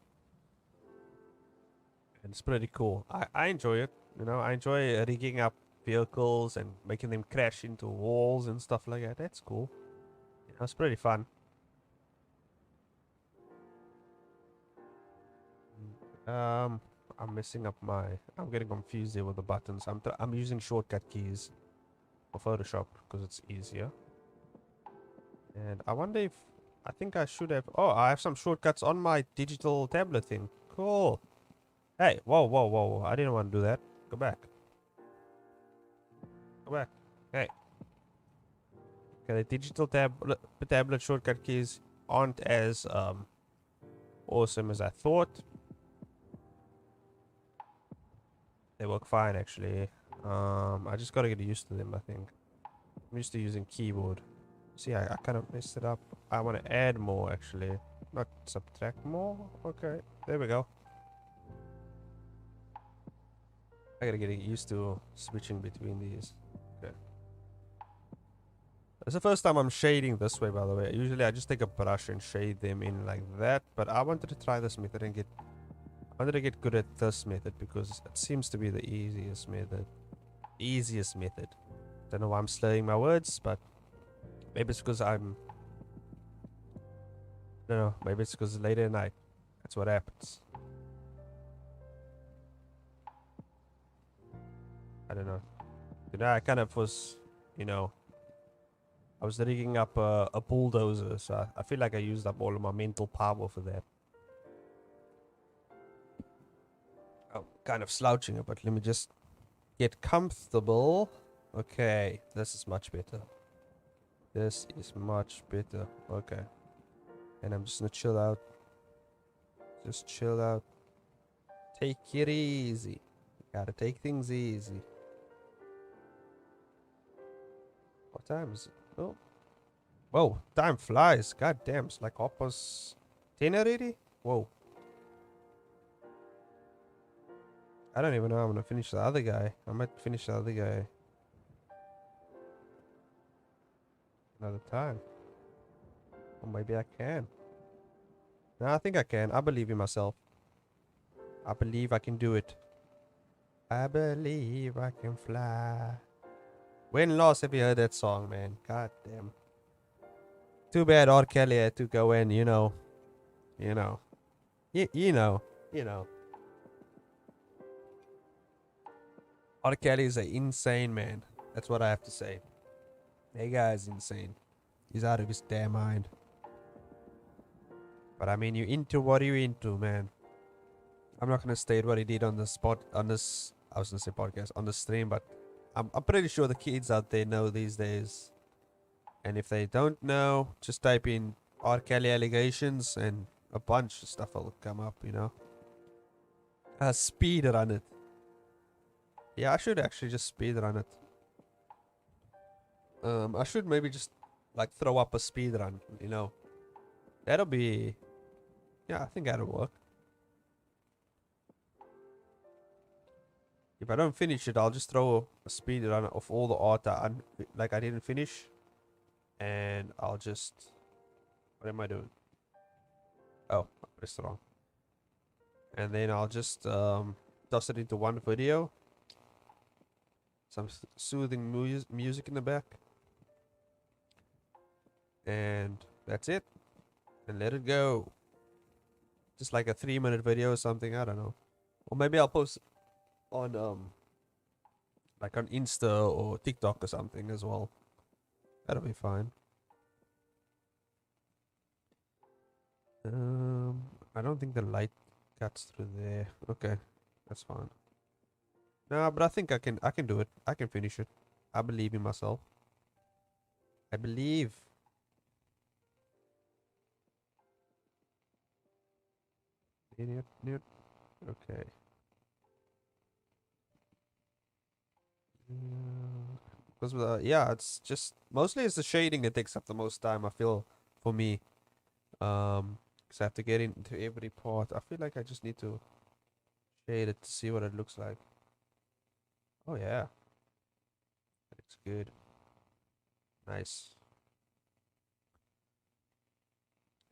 And it's pretty cool. I enjoy it. You know, I enjoy rigging up vehicles and making them crash into walls and stuff like that. That's cool. You know, it's pretty fun. I'm messing up I'm getting confused here with the buttons. I'm using shortcut keys for Photoshop because it's easier. And I wonder if I think I should have. Oh, I have some shortcuts on my digital tablet thing. Cool. Hey, whoa, whoa, whoa, whoa. I didn't want to do that. Go back. Go back. Hey. Okay, the digital tablet shortcut keys aren't as awesome as I thought. They work fine actually. I just gotta get used to them, I think. I'm used to using keyboard. See, I kind of messed it up. I want to add more actually. Not subtract more. Okay, there we go. I gotta get used to switching between these. Okay. It's the first time I'm shading this way, by the way. Usually I just take a brush and shade them in like that. But I wanted to try this method and I wanted to get good at this method because it seems to be the easiest method. Easiest method. Don't know why I'm slurring my words, but maybe it's because I'm... No, maybe it's because it's later at night. That's what happens. I don't know. You know, I kind of was, you know, I was rigging up a bulldozer, so I feel like I used up all of my mental power for that. I'm kind of slouching it, but let me just get comfortable. Okay, this is much better. This is much better. Okay. And I'm just gonna chill out. Just chill out. Take it easy. Gotta take things easy. What time is it? Oh. Whoa, time flies. God damn, it's like almost 10 already? Whoa. I don't even know I'm gonna finish the other guy. I might finish the other guy another time. Or maybe I can. No, I think I can. I believe in myself. I believe I can do it. I believe I can fly. When last have you heard that song, man? God damn. Too bad R. Kelly had to go in, you know. You know. You know. You know. R. Kelly is an insane man. That's what I have to say. That guy is insane. He's out of his damn mind. But I mean, you into what you into, man. I'm not gonna state what he did on the spot, on this, I was gonna say podcast, on the stream, but I'm pretty sure the kids out there know these days. And if they don't know, just type in R. Kelly allegations and a bunch of stuff will come up, you know. Speed run it. Yeah, I should actually just speed run it. I should maybe just like throw up a speed run, you know. That'll be, yeah, I think that'll work. If I don't finish it, I'll just throw a speed run of all the art that I didn't finish. And I'll just, what am I doing? Oh, I pressed it wrong. And then I'll just toss it into one video. Some soothing music in the back. And that's it. And let it go. Just like a 3-minute video or something, I don't know. Or maybe I'll post on like on Insta or TikTok or something as well. That'll be fine. I don't think the light cuts through there. Okay, that's fine. No, but I think I can do it. I can finish it. I believe in myself. I believe. Okay. Because yeah, it's just mostly it's the shading that takes up the most time, I feel, for me. Because I have to get into every part. I feel like I just need to shade it to see what it looks like. Oh yeah, it's good. Nice.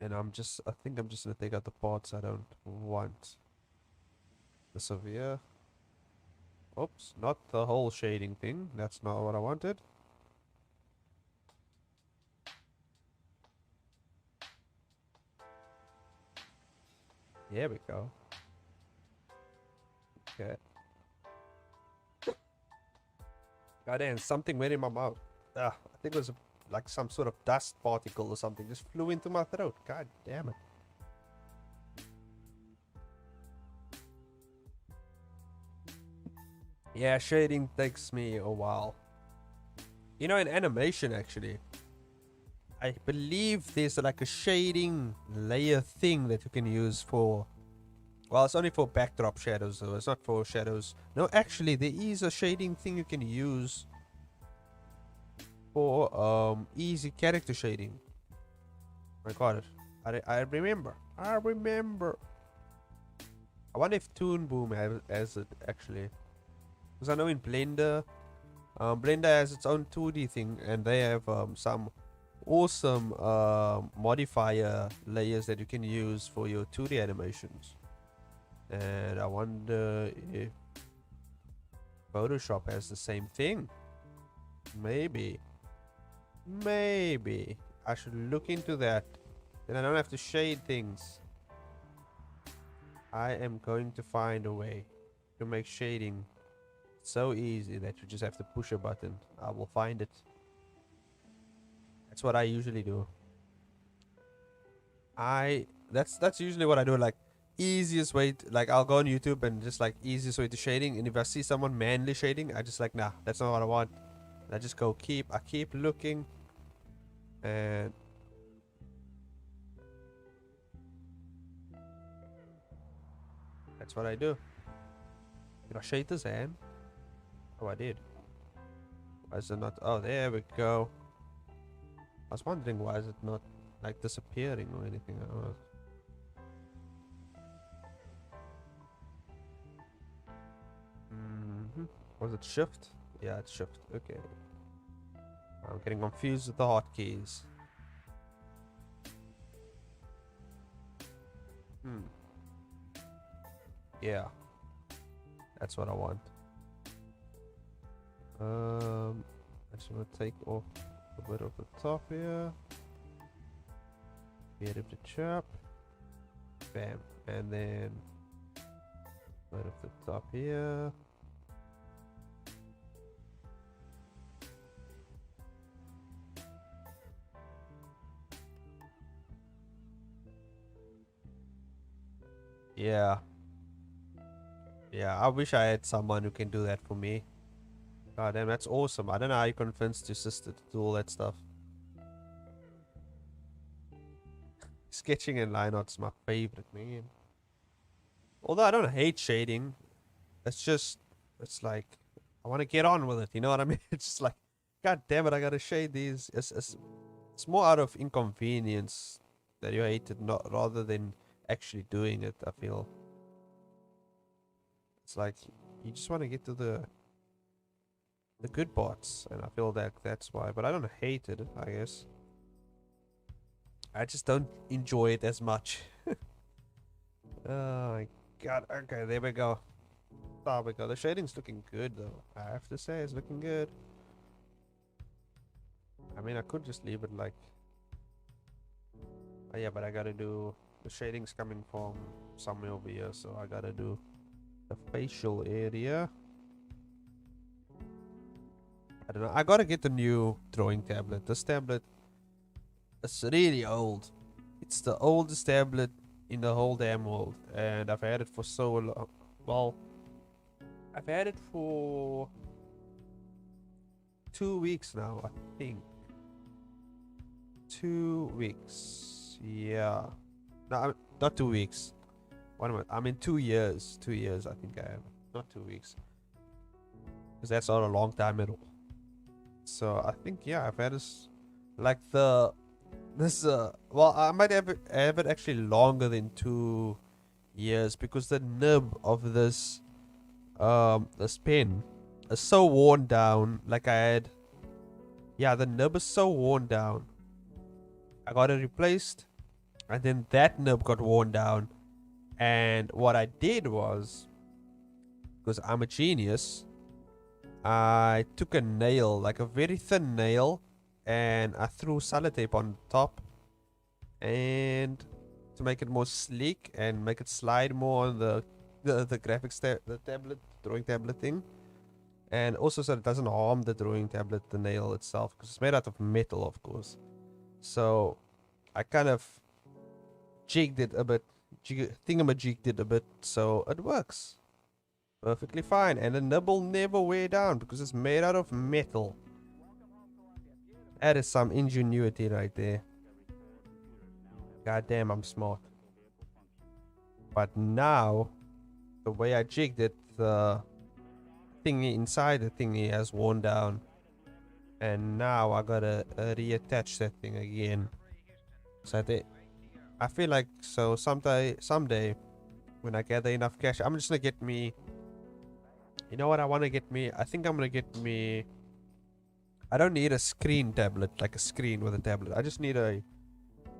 And I think I'm just gonna take out the parts I don't want. The severe. Oops, not the whole shading thing. That's not what I wanted. There we go. Okay. God damn, something went in my mouth. I think it was like some sort of dust particle or something. Just flew into my throat. God damn it. Yeah, shading takes me a while. You know, in animation, actually, I believe there's like a shading layer thing that you can use for... Well, it's only for backdrop shadows, though. It's not for shadows. No, actually, there is a shading thing you can use for easy character shading. I got it. I remember. I remember. I wonder if Toon Boom has it, actually. Because I know in Blender, Blender has its own 2D thing, and they have some awesome modifier layers that you can use for your 2D animations. And I wonder if Photoshop has the same thing. Maybe. Maybe. I should look into that. Then I don't have to shade things. I am going to find a way to make shading so easy that you just have to push a button. I will find it. That's what I usually do. That's usually what I do. Like, easiest way to, like, I'll go on YouTube and just like easiest way to shading, and if I see someone manually shading, I just like, nah, that's not what I want. And I just go I keep looking, and that's what I do. Did I shade this hand? Oh, I did. Why is it not? Oh, there we go. I was wondering why is it not like disappearing or anything. I don't know. Was it shift? Yeah, it's shift. Okay. I'm getting confused with the hotkeys. Yeah, that's what I want. I just want to take off a bit of the top here. Bit of the chop. Bam. And then a bit of the top here. Yeah. Yeah, I wish I had someone who can do that for me. God damn, that's awesome. I don't know how you convinced your sister to do all that stuff. Sketching and line art's my favorite, man. Although I don't hate shading. It's just, it's like, I want to get on with it. You know what I mean? It's just like, God damn it, I gotta shade these. It's more out of inconvenience that you hate it, not rather than actually doing it, I feel. It's like, you just want to get to the good parts, and I feel that that's why. But I don't hate it, I guess. I just don't enjoy it as much. Oh my god. Okay, there we go. There we go. The shading's looking good, though. I have to say, it's looking good. I mean, I could just leave it like... Oh, yeah, but I gotta do... The shading's coming from somewhere over here, so I gotta do the facial area. I don't know. I gotta get the new drawing tablet. This tablet is really old. It's the oldest tablet in the whole damn world. And I've had it for so long. Well, I've had it for 2 weeks now, I think. 2 weeks. Yeah. No, not 2 weeks. What am I? I'm in 2 years. 2 years, I think I am. Not 2 weeks. Because that's not a long time at all. So I think, yeah, I've had this, like well, I might have it actually longer than 2 years, because the nib of this pen is so worn down. Like the nib is so worn down. I got it replaced, and then that nib got worn down. And what I did was, because I'm a genius, I took a nail, like a very thin nail, and I threw sellotape on top, and to make it more sleek and make it slide more on the graphics the tablet drawing tablet thing, and also so it doesn't harm the drawing tablet, the nail itself, because it's made out of metal, of course. So I kind of jigged it a bit, thingamajigged it a bit, so it works perfectly fine, and the nib will never wear down because it's made out of metal. That is some ingenuity right there. God damn, I'm smart. But now, the way I jigged it, the thingy inside the thingy has worn down. And now I gotta reattach that thing again. So I feel like, so someday, when I gather enough cash, I'm just gonna get me... You know what I want to get me? I think I'm gonna get me... I don't need a screen tablet, like a screen with a tablet. I just need a...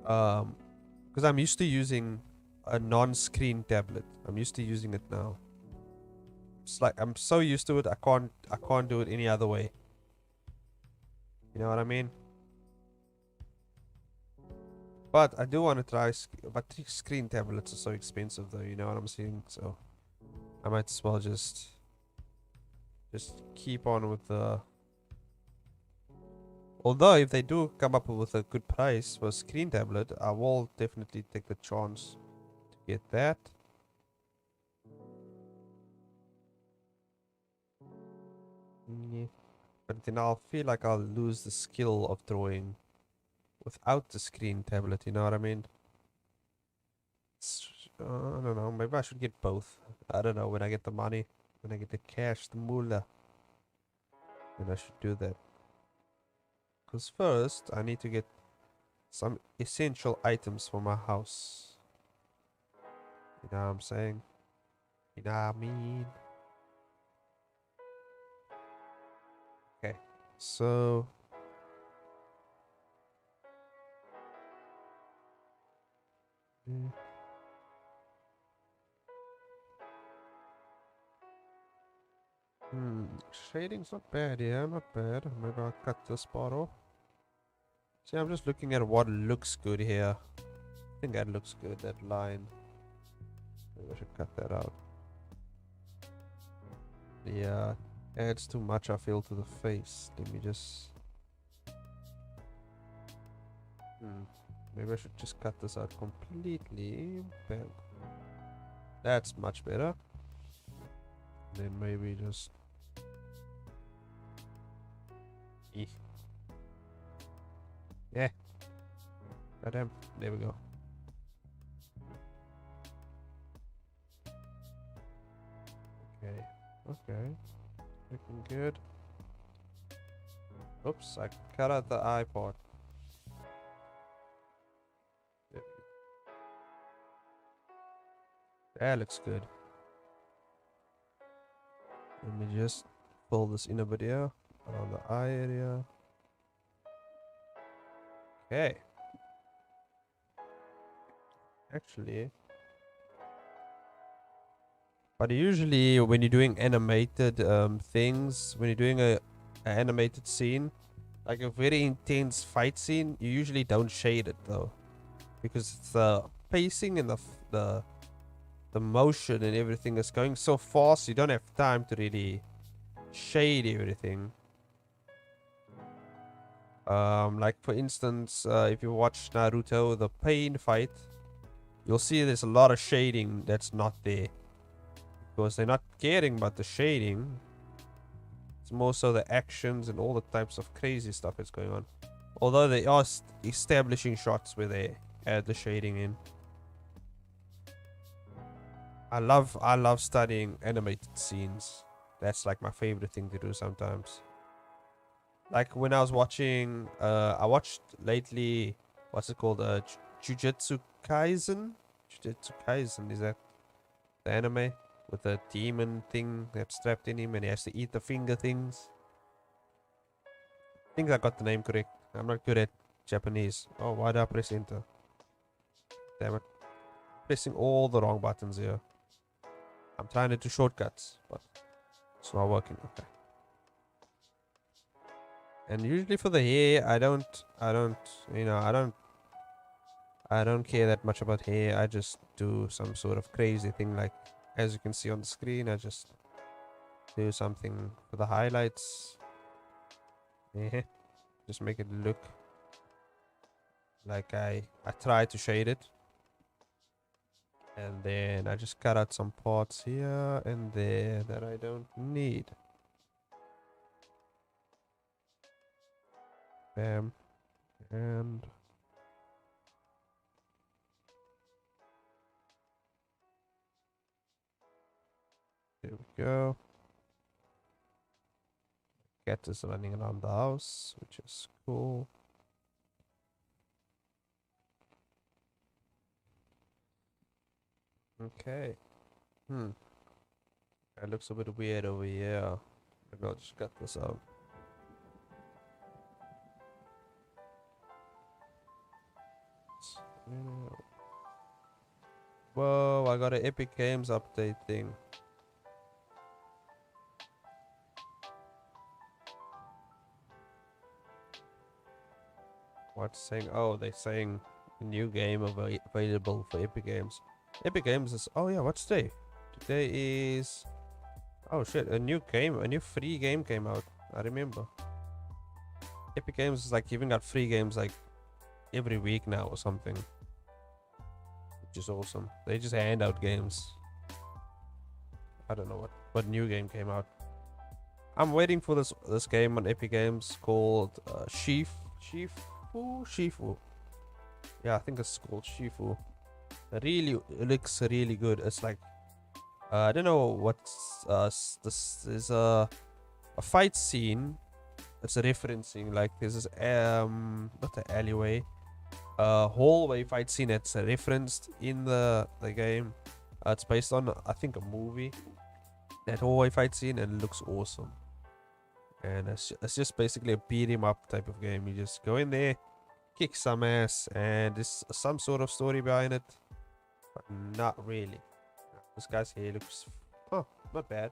because I'm used to using a non-screen tablet. I'm used to using it now. It's like I'm so used to it, I can't do it any other way. You know what I mean? But I do want to try... But screen tablets are so expensive, though. You know what I'm saying? So I might as well just keep on with the... Although if they do come up with a good price for a screen tablet, I will definitely take the chance to get that. Yeah. But then I'll feel like I'll lose the skill of drawing without the screen tablet, you know what I mean? I don't know, maybe I should get both. I don't know, when I get the money, when I get the cash, the moolah, then I should do that. Because first, I need to get some essential items for my house. You know what I'm saying? You know what I mean? Okay, so mm, hmm, shading's not bad, yeah, not bad. Maybe I'll cut this part off. See, I'm just looking at what looks good here. I think that looks good, that line. Maybe I should cut that out. Yeah, adds too much, I feel, to the face. Let me just... Maybe I should just cut this out completely. Bam. That's much better. Then maybe just... Yeah. Goddamn. There we go. Okay. Okay. Looking good. Oops, I cut out the eye part. That looks good. Let me just pull this in a bit here. Around the eye area. Okay. Actually... But usually when you're doing animated things, when you're doing a animated scene, like a very intense fight scene, you usually don't shade it though, because it's the pacing and the motion and everything is going so fast, you don't have time to really shade everything. Like for instance, if you watch Naruto, the pain fight, you'll see there's a lot of shading that's not there. Because they're not caring about the shading. It's more so the actions and all the types of crazy stuff that's going on. Although they are establishing shots where they add the shading in. I love studying animated scenes. That's like my favorite thing to do sometimes. Like when I was watching, I watched lately, what's it called? Jujutsu Kaisen? Jujutsu Kaisen, is that the anime? With the demon thing that's trapped in him and he has to eat the finger things. I think I got the name correct. I'm not good at Japanese. Oh, why did I press enter? Damn it. Pressing all the wrong buttons here. I'm trying to do shortcuts, but it's not working. Okay. And usually for the hair, I don't care that much about hair. I just do some sort of crazy thing like, as you can see on the screen, I just do something for the highlights. Yeah. Just make it look like I try to shade it. And then I just cut out some parts here and there that I don't need. Bam. And... there we go. Cat is running around the house, which is cool. Okay. It looks a bit weird over here. Maybe I'll just cut this out. Whoa, I got an Epic Games update thing. What's saying? Oh, they're saying a new game available for Epic Games. Epic Games is... oh yeah, what's today? Today is... oh shit, a new free game came out. I remember. Epic Games is like giving out free games like every week now or something. Which is awesome. They just hand out games. I don't know what new game came out. I'm waiting for this game on Epic Games called Shifu. Yeah, I think it's called Shifu. It looks really good. It's like I don't know what's this is a fight scene. It's referencing like this is not the alleyway. hallway fight scene that's referenced in the game. It's based on, I think, a movie. That hallway fight scene, and it looks awesome. And it's just basically a beat 'em up type of game. You just go in there, kick some ass, and there's some sort of story behind it, but not really. This guy's hair looks, not bad.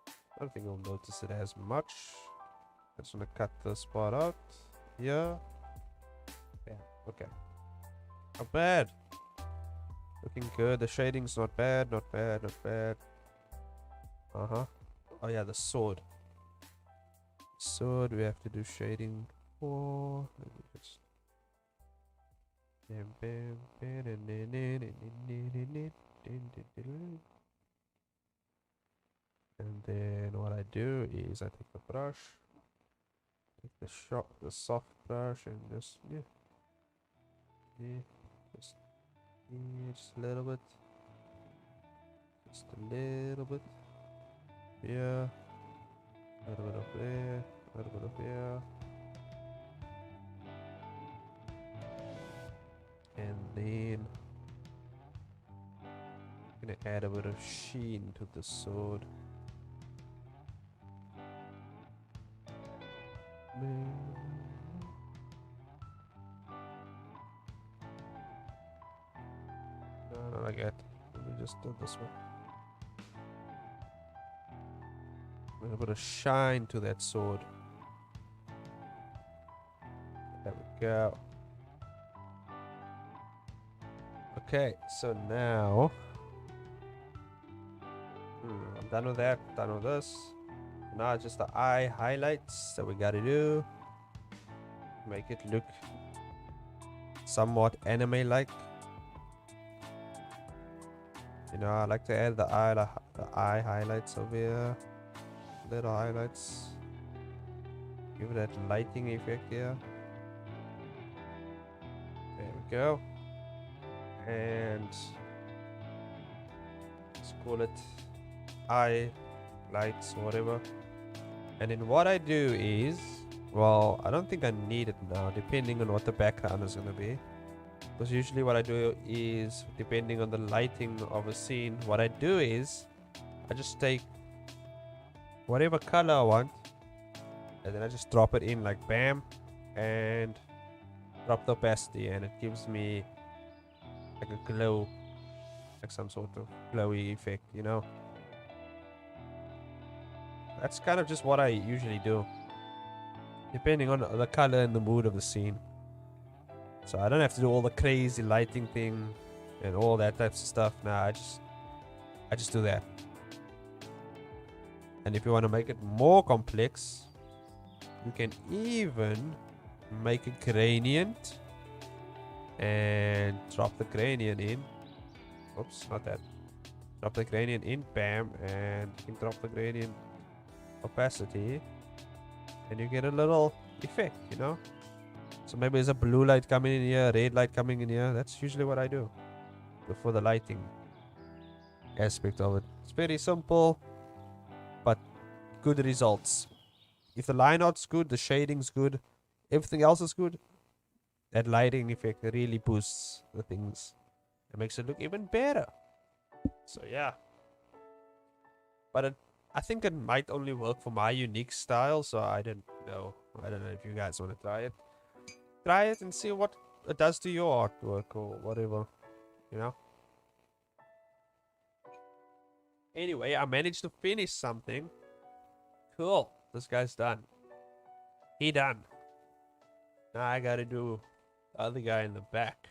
I don't think I'll notice it as much. I just want to cut this part out. Yeah. Okay. Not bad. Looking good. The shading's not bad. Not bad. Not bad. Oh yeah, the sword. Sword we have to do shading for. Let me just and then what I do is I take the brush, take the soft brush, and just just a little bit, yeah, a little bit of there, a little bit of here, and then I'm gonna add a bit of sheen to the sword. No, not like that. Let me just do this one. A little bit of shine to that sword. There we go. Okay, so now I'm done with that, done with this. Now it's just the eye highlights that we gotta do. Make it look somewhat anime-like. You know, I like to add the eye highlights over here. Little highlights. Give it that lighting effect here. There we go. And let's call it eye lights, whatever. And then what I do is, well, I don't think I need it now, depending on what the background is gonna be. Because usually what I do is, depending on the lighting of a scene, what I do is I just take whatever color I want, and then I just drop it in like bam, and drop the opacity, and it gives me like a glow, like some sort of glowy effect, you know. That's kind of just what I usually do, depending on the color and the mood of the scene. So I don't have to do all the crazy lighting thing and all that types of stuff. Nah, I just do that. And if you want to make it more complex, you can even make a gradient and drop the gradient in. Oops, not that. Drop the gradient in, bam, and you can drop the gradient opacity, and you get a little effect, you know. So maybe there's a blue light coming in here, red light coming in here. That's usually what I do for the lighting aspect of it. It's very simple, but good results. If the line art's good, the shading's good, everything else is good, that lighting effect really boosts the things. It makes it look even better. So yeah. But I think it might only work for my unique style, so I don't know. I don't know if you guys want to try it. Try it and see what it does to your artwork or whatever, you know. Anyway, I managed to finish something. Cool. This guy's done. He done. Now I gotta do the other guy in the back.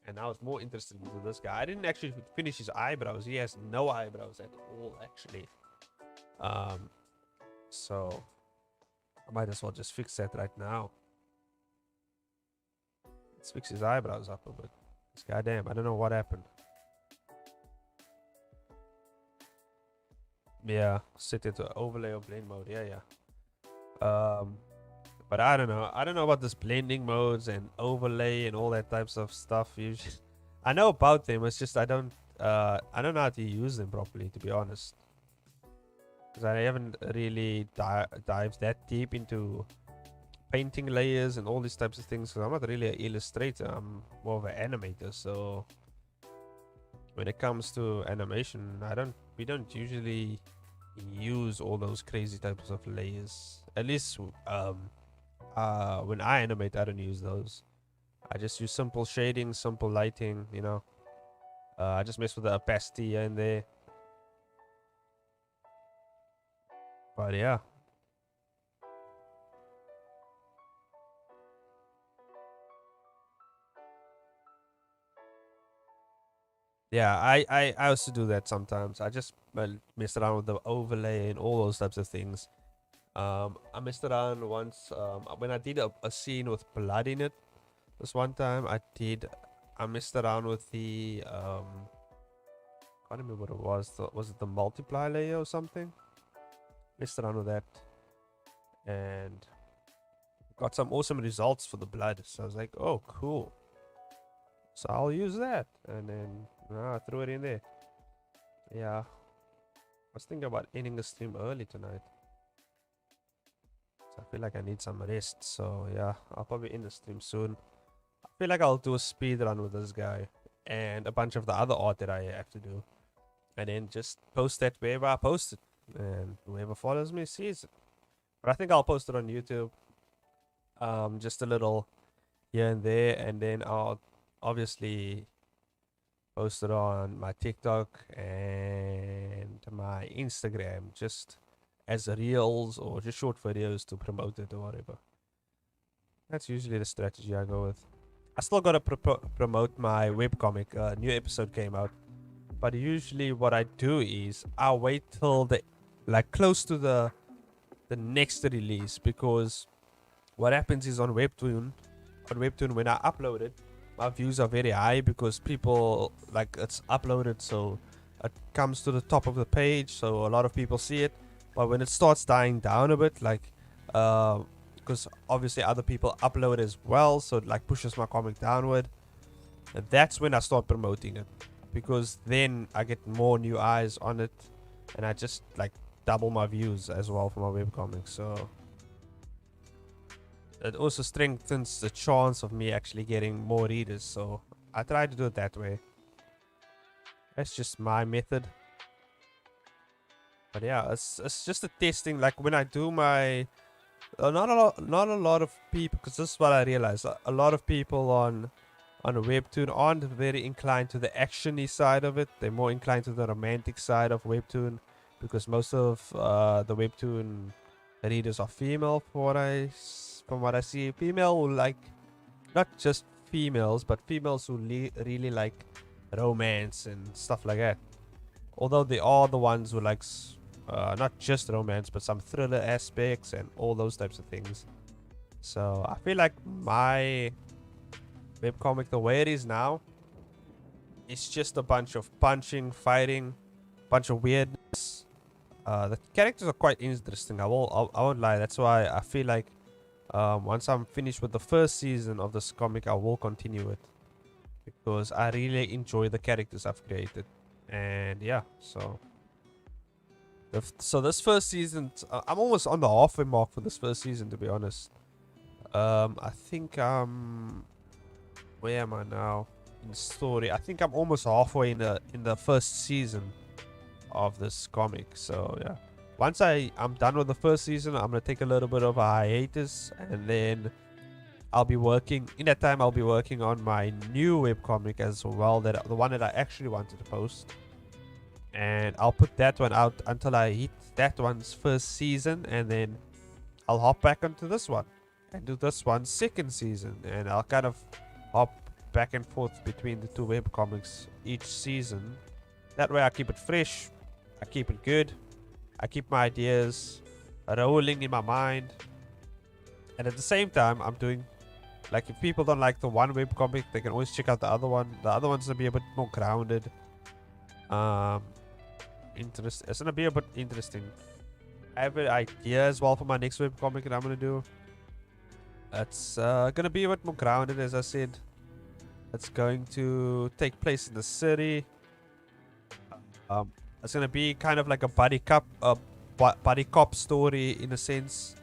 And I was more interested in this guy. I didn't actually finish his eyebrows. He has no eyebrows at all, actually. So I might as well just fix that right now. Let's fix his eyebrows up a bit. This goddamn, I don't know what happened. Yeah, set it to overlay or blend mode. Yeah. But I don't know. I don't know about this blending modes and overlay and all that types of stuff. Usually, I know about them. It's just I don't know how to use them properly, to be honest. Because I haven't really dived that deep into painting layers and all these types of things. Cause I'm not really an illustrator. I'm more of an animator. So when it comes to animation, we don't usually use all those crazy types of layers. At least when I animate, I don't use those. I just use simple shading, simple lighting, you know. I just mess with the opacity here and there. But yeah. Yeah, I also do that sometimes. I just mess around with the overlay and all those types of things. I messed around once when I did a scene with blood in it. This one time I messed around with the can't remember what it was. Was it the multiply layer or something? Messed around with that and got some awesome results for the blood. So I was like, oh, cool. So I'll use that, and then I threw it in there. Yeah, I was thinking about ending the stream early tonight. So I feel like I need some rest. So yeah, I'll probably end the stream soon. I feel like I'll do a speed run with this guy and a bunch of the other art that I have to do, and then just post that wherever I post it, and whoever follows me sees it. But I think I'll post it on YouTube, just a little here and there, and then I'll obviously post it on my TikTok and my Instagram, just as reels or just short videos to promote it or whatever. That's usually the strategy I go with. I still gotta promote my webcomic. New episode came out, but usually what I do is I wait till the close to the next release, because what happens is on Webtoon when I upload it, my views are very high because people it's uploaded, so it comes to the top of the page, so a lot of people see it. But when it starts dying down a bit, because obviously other people upload as well, so it pushes my comic downward, and that's when I start promoting it, because then I get more new eyes on it, and I just double my views as well for my webcomic. So it also strengthens the chance of me actually getting more readers. So I try to do it that way. That's just my method. But yeah, it's just a testing. Like when I do my not a lot of people, because this is what I realized. A lot of people on a webtoon aren't very inclined to the actiony side of it. They're more inclined to the romantic side of webtoon, because most of the webtoon readers are female. From what I see, female who not just females, but females who really like romance and stuff like that. Although they are the ones who likes not just romance, but some thriller aspects and all those types of things. So I feel like my webcomic, the way it is now, it's just a bunch of punching, fighting, bunch of weirdness. The characters are quite interesting. I won't lie. That's why I feel like once I'm finished with the first season of this comic, I will continue it, because I really enjoy the characters I've created. And yeah, so this first season, I'm almost on the halfway mark for this first season, to be honest. I think where am I now in the story? I think I'm almost halfway in the first season of this comic. So yeah, once I'm done with the first season, I'm gonna take a little bit of a hiatus, and then I'll be working on my new webcomic as well, the one that I actually wanted to post, and I'll put that one out until I hit that one's first season, and then I'll hop back onto this one and do this one's second season, and I'll kind of hop back and forth between the two webcomics each season. That way I keep it fresh, I keep it good, I keep my ideas rolling in my mind, and at the same time I'm doing, if people don't like the one webcomic, they can always check out the other one. The other one's gonna be a bit more grounded. It's gonna be a bit interesting. I have an idea as well for my next webcomic that I'm gonna do. It's gonna be a bit more grounded, as I said. It's going to take place in the city. It's gonna be kind of like a buddy cop story in a sense.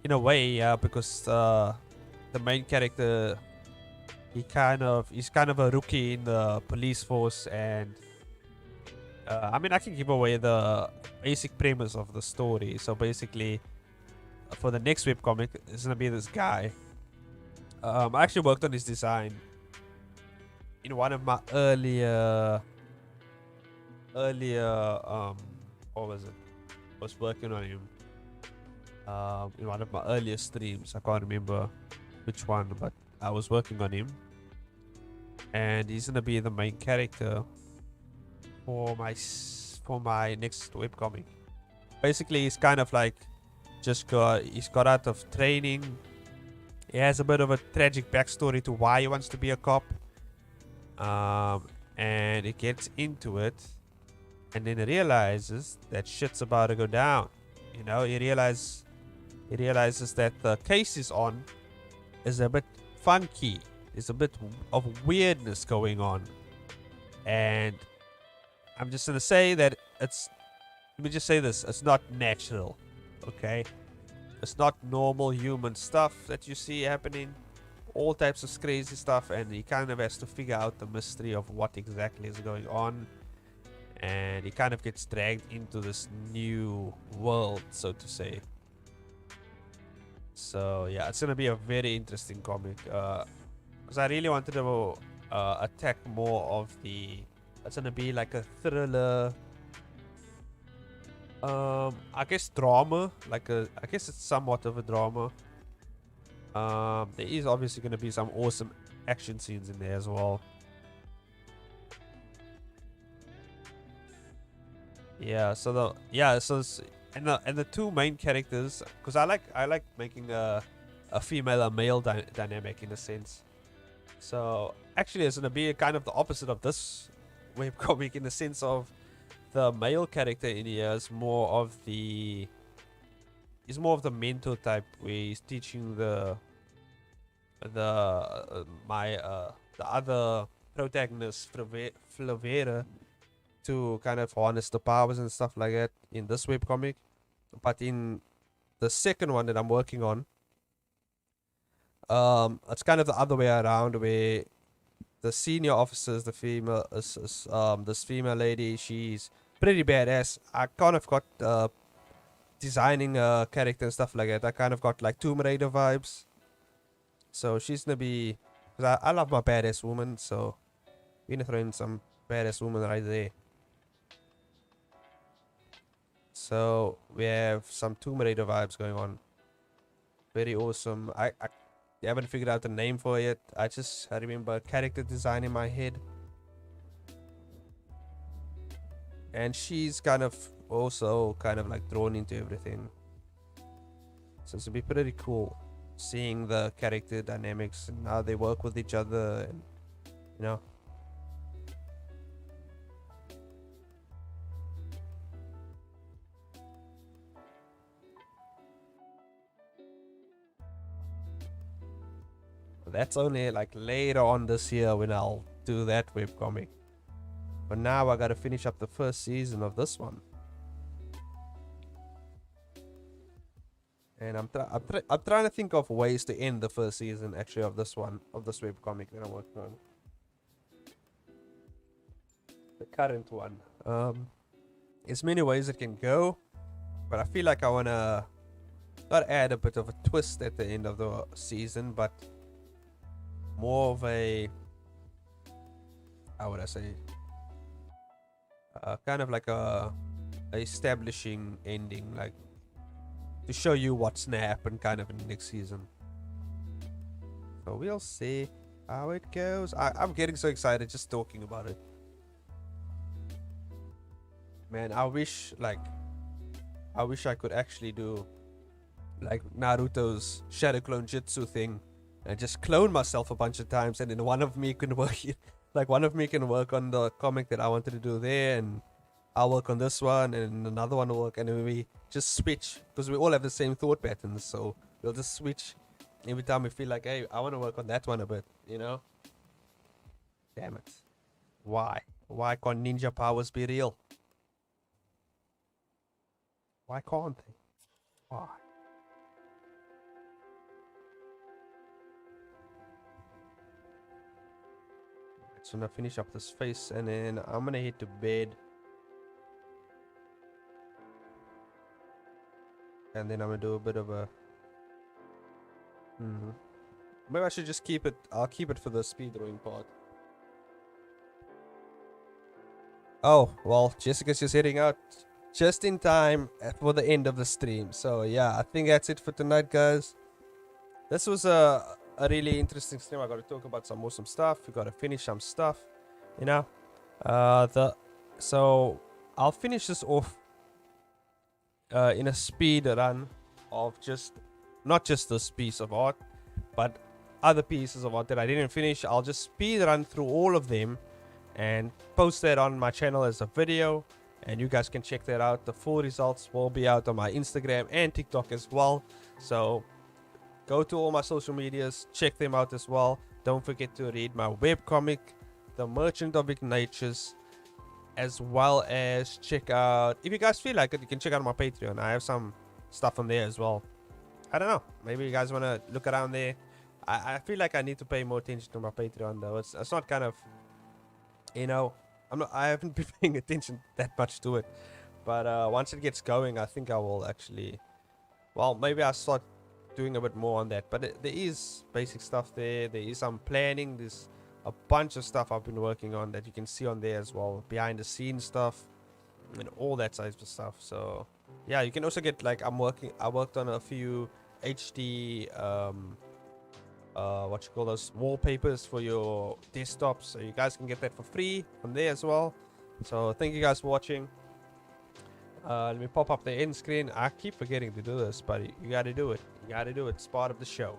In a way, yeah, because the main character, he's kind of a rookie in the police force, and I mean, I can give away the basic premise of the story. So basically, for the next webcomic, it's gonna be this guy. I actually worked on his design in one of my earlier what was it? I was working on him in one of my earlier streams. I can't remember which one, but I was working on him, and he's gonna be the main character for my next webcomic. Basically, he's kind of like he's got out of training. He has a bit of a tragic backstory to why he wants to be a cop, and he gets into it, and then he realizes that shit's about to go down. You know, he realizes that the case he's on is a bit funky. There's a bit of weirdness going on, and I'm just gonna say that let me just say this: it's not natural, okay? It's not normal human stuff that you see happening. All types of crazy stuff, and he kind of has to figure out the mystery of what exactly is going on. And he kind of gets dragged into this new world, so to say. So yeah, it's gonna be a very interesting comic. Because I really wanted to attack more of the. It's gonna be like a thriller. I guess drama. I guess it's somewhat of a drama. There is obviously gonna be some awesome action scenes in there as well. Yeah. And the two main characters, because I like making a female and male dynamic in a sense. So actually, it's gonna be kind of the opposite of this webcomic in the sense of the male character in here is more of the mentor type, where he's teaching the other protagonist, Flavera, to kind of harness the powers and stuff like that in this webcomic. But in the second one that I'm working on, it's kind of the other way around, where the senior officers, the female, this female lady, she's pretty badass. I kind of got designing a character and stuff like that. I kind of got like Tomb Raider vibes. So she's gonna be, cause I love my badass woman. So we're gonna throw in some badass woman right there. So we have some Tomb Raider vibes going on. Very awesome. I haven't figured out the name for it. I remember character design in my head. And she's kind of also kind of like drawn into everything. So it's gonna be pretty cool seeing the character dynamics and how they work with each other, and you know. That's only like later on this year when I'll do that webcomic. But now I gotta finish up the first season of this one. And I'm trying to think of ways to end the first season actually of this webcomic that I'm working on. The current one. There's many ways it can go, but I feel like I wanna not add a bit of a twist at the end of the season, but more of a, how would I say, kind of like a establishing ending, like to show you what's gonna happen kind of in the next season. So we'll see how it goes. I'm getting so excited just talking about it. Man, I wish I could actually do like Naruto's Shadow Clone Jutsu thing and just clone myself a bunch of times, and then one of me can work on the comic that I wanted to do there, and I'll work on this one, and another one will work, and then we just switch, because we all have the same thought patterns, so we'll just switch every time we feel like, hey, I want to work on that one a bit, you know? Damn it. Why can't ninja powers be real? Why can't they? Why? just gonna finish up this face, and then I'm gonna head to bed. And then I'm gonna do a bit of a. Maybe I should just keep it. I'll keep it for the speed drawing part. Oh, well, Jessica's just heading out just in time for the end of the stream. So, yeah, I think that's it for tonight, guys. This was a really interesting stream. I got to talk about some awesome stuff. We got to finish some stuff, you know. So, I'll finish this off in a speed run of not just this piece of art, but other pieces of art that I didn't finish. I'll just speed run through all of them and post that on my channel as a video, and you guys can check that out. The full results will be out on my Instagram and TikTok as well, so go to all my social medias, check them out as well. Don't forget to read my webcomic, The Merchant of Ignatius, as well as check out, if you guys feel like it, you can check out my Patreon. I have some stuff on there as well. I don't know, maybe you guys want to look around there. I feel like I need to pay more attention to my Patreon though. It's not kind of, you know, I haven't been paying attention that much to it, but once it gets going, I think I will actually, well, maybe I'll start doing a bit more on that. But there is basic stuff there. There is some planning. There's a bunch of stuff I've been working on that you can see on there as well, behind the scenes stuff and all that type of stuff. So yeah, you can also get, like, I worked on a few HD what you call those wallpapers for your desktops, so you guys can get that for free from there as well. So thank you guys for watching. Let me pop up the end screen. I keep forgetting to do this, but you gotta do it. You gotta do it. It's part of the show.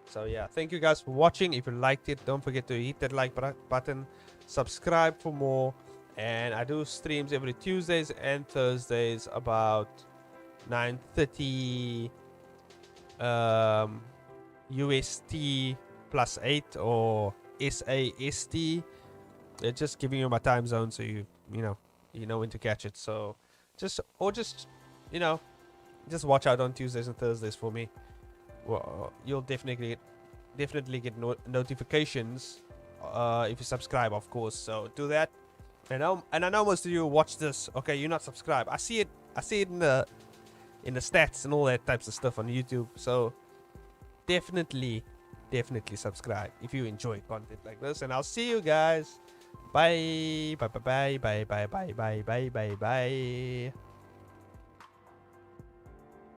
So yeah, thank you guys for watching. If you liked it, don't forget to hit that like button, subscribe for more, and I do streams every Tuesdays and Thursdays about 9:30 UST +8 or SAST. It's just giving you my time zone, so you know when to catch it. So just watch out on Tuesdays and Thursdays for me. Well, you'll definitely get notifications if you subscribe, of course. So do that. And I know most of you watch this. Okay, you're not subscribed. I see it in the stats and all that types of stuff on YouTube. So definitely subscribe if you enjoy content like this, and I'll see you guys. Bye.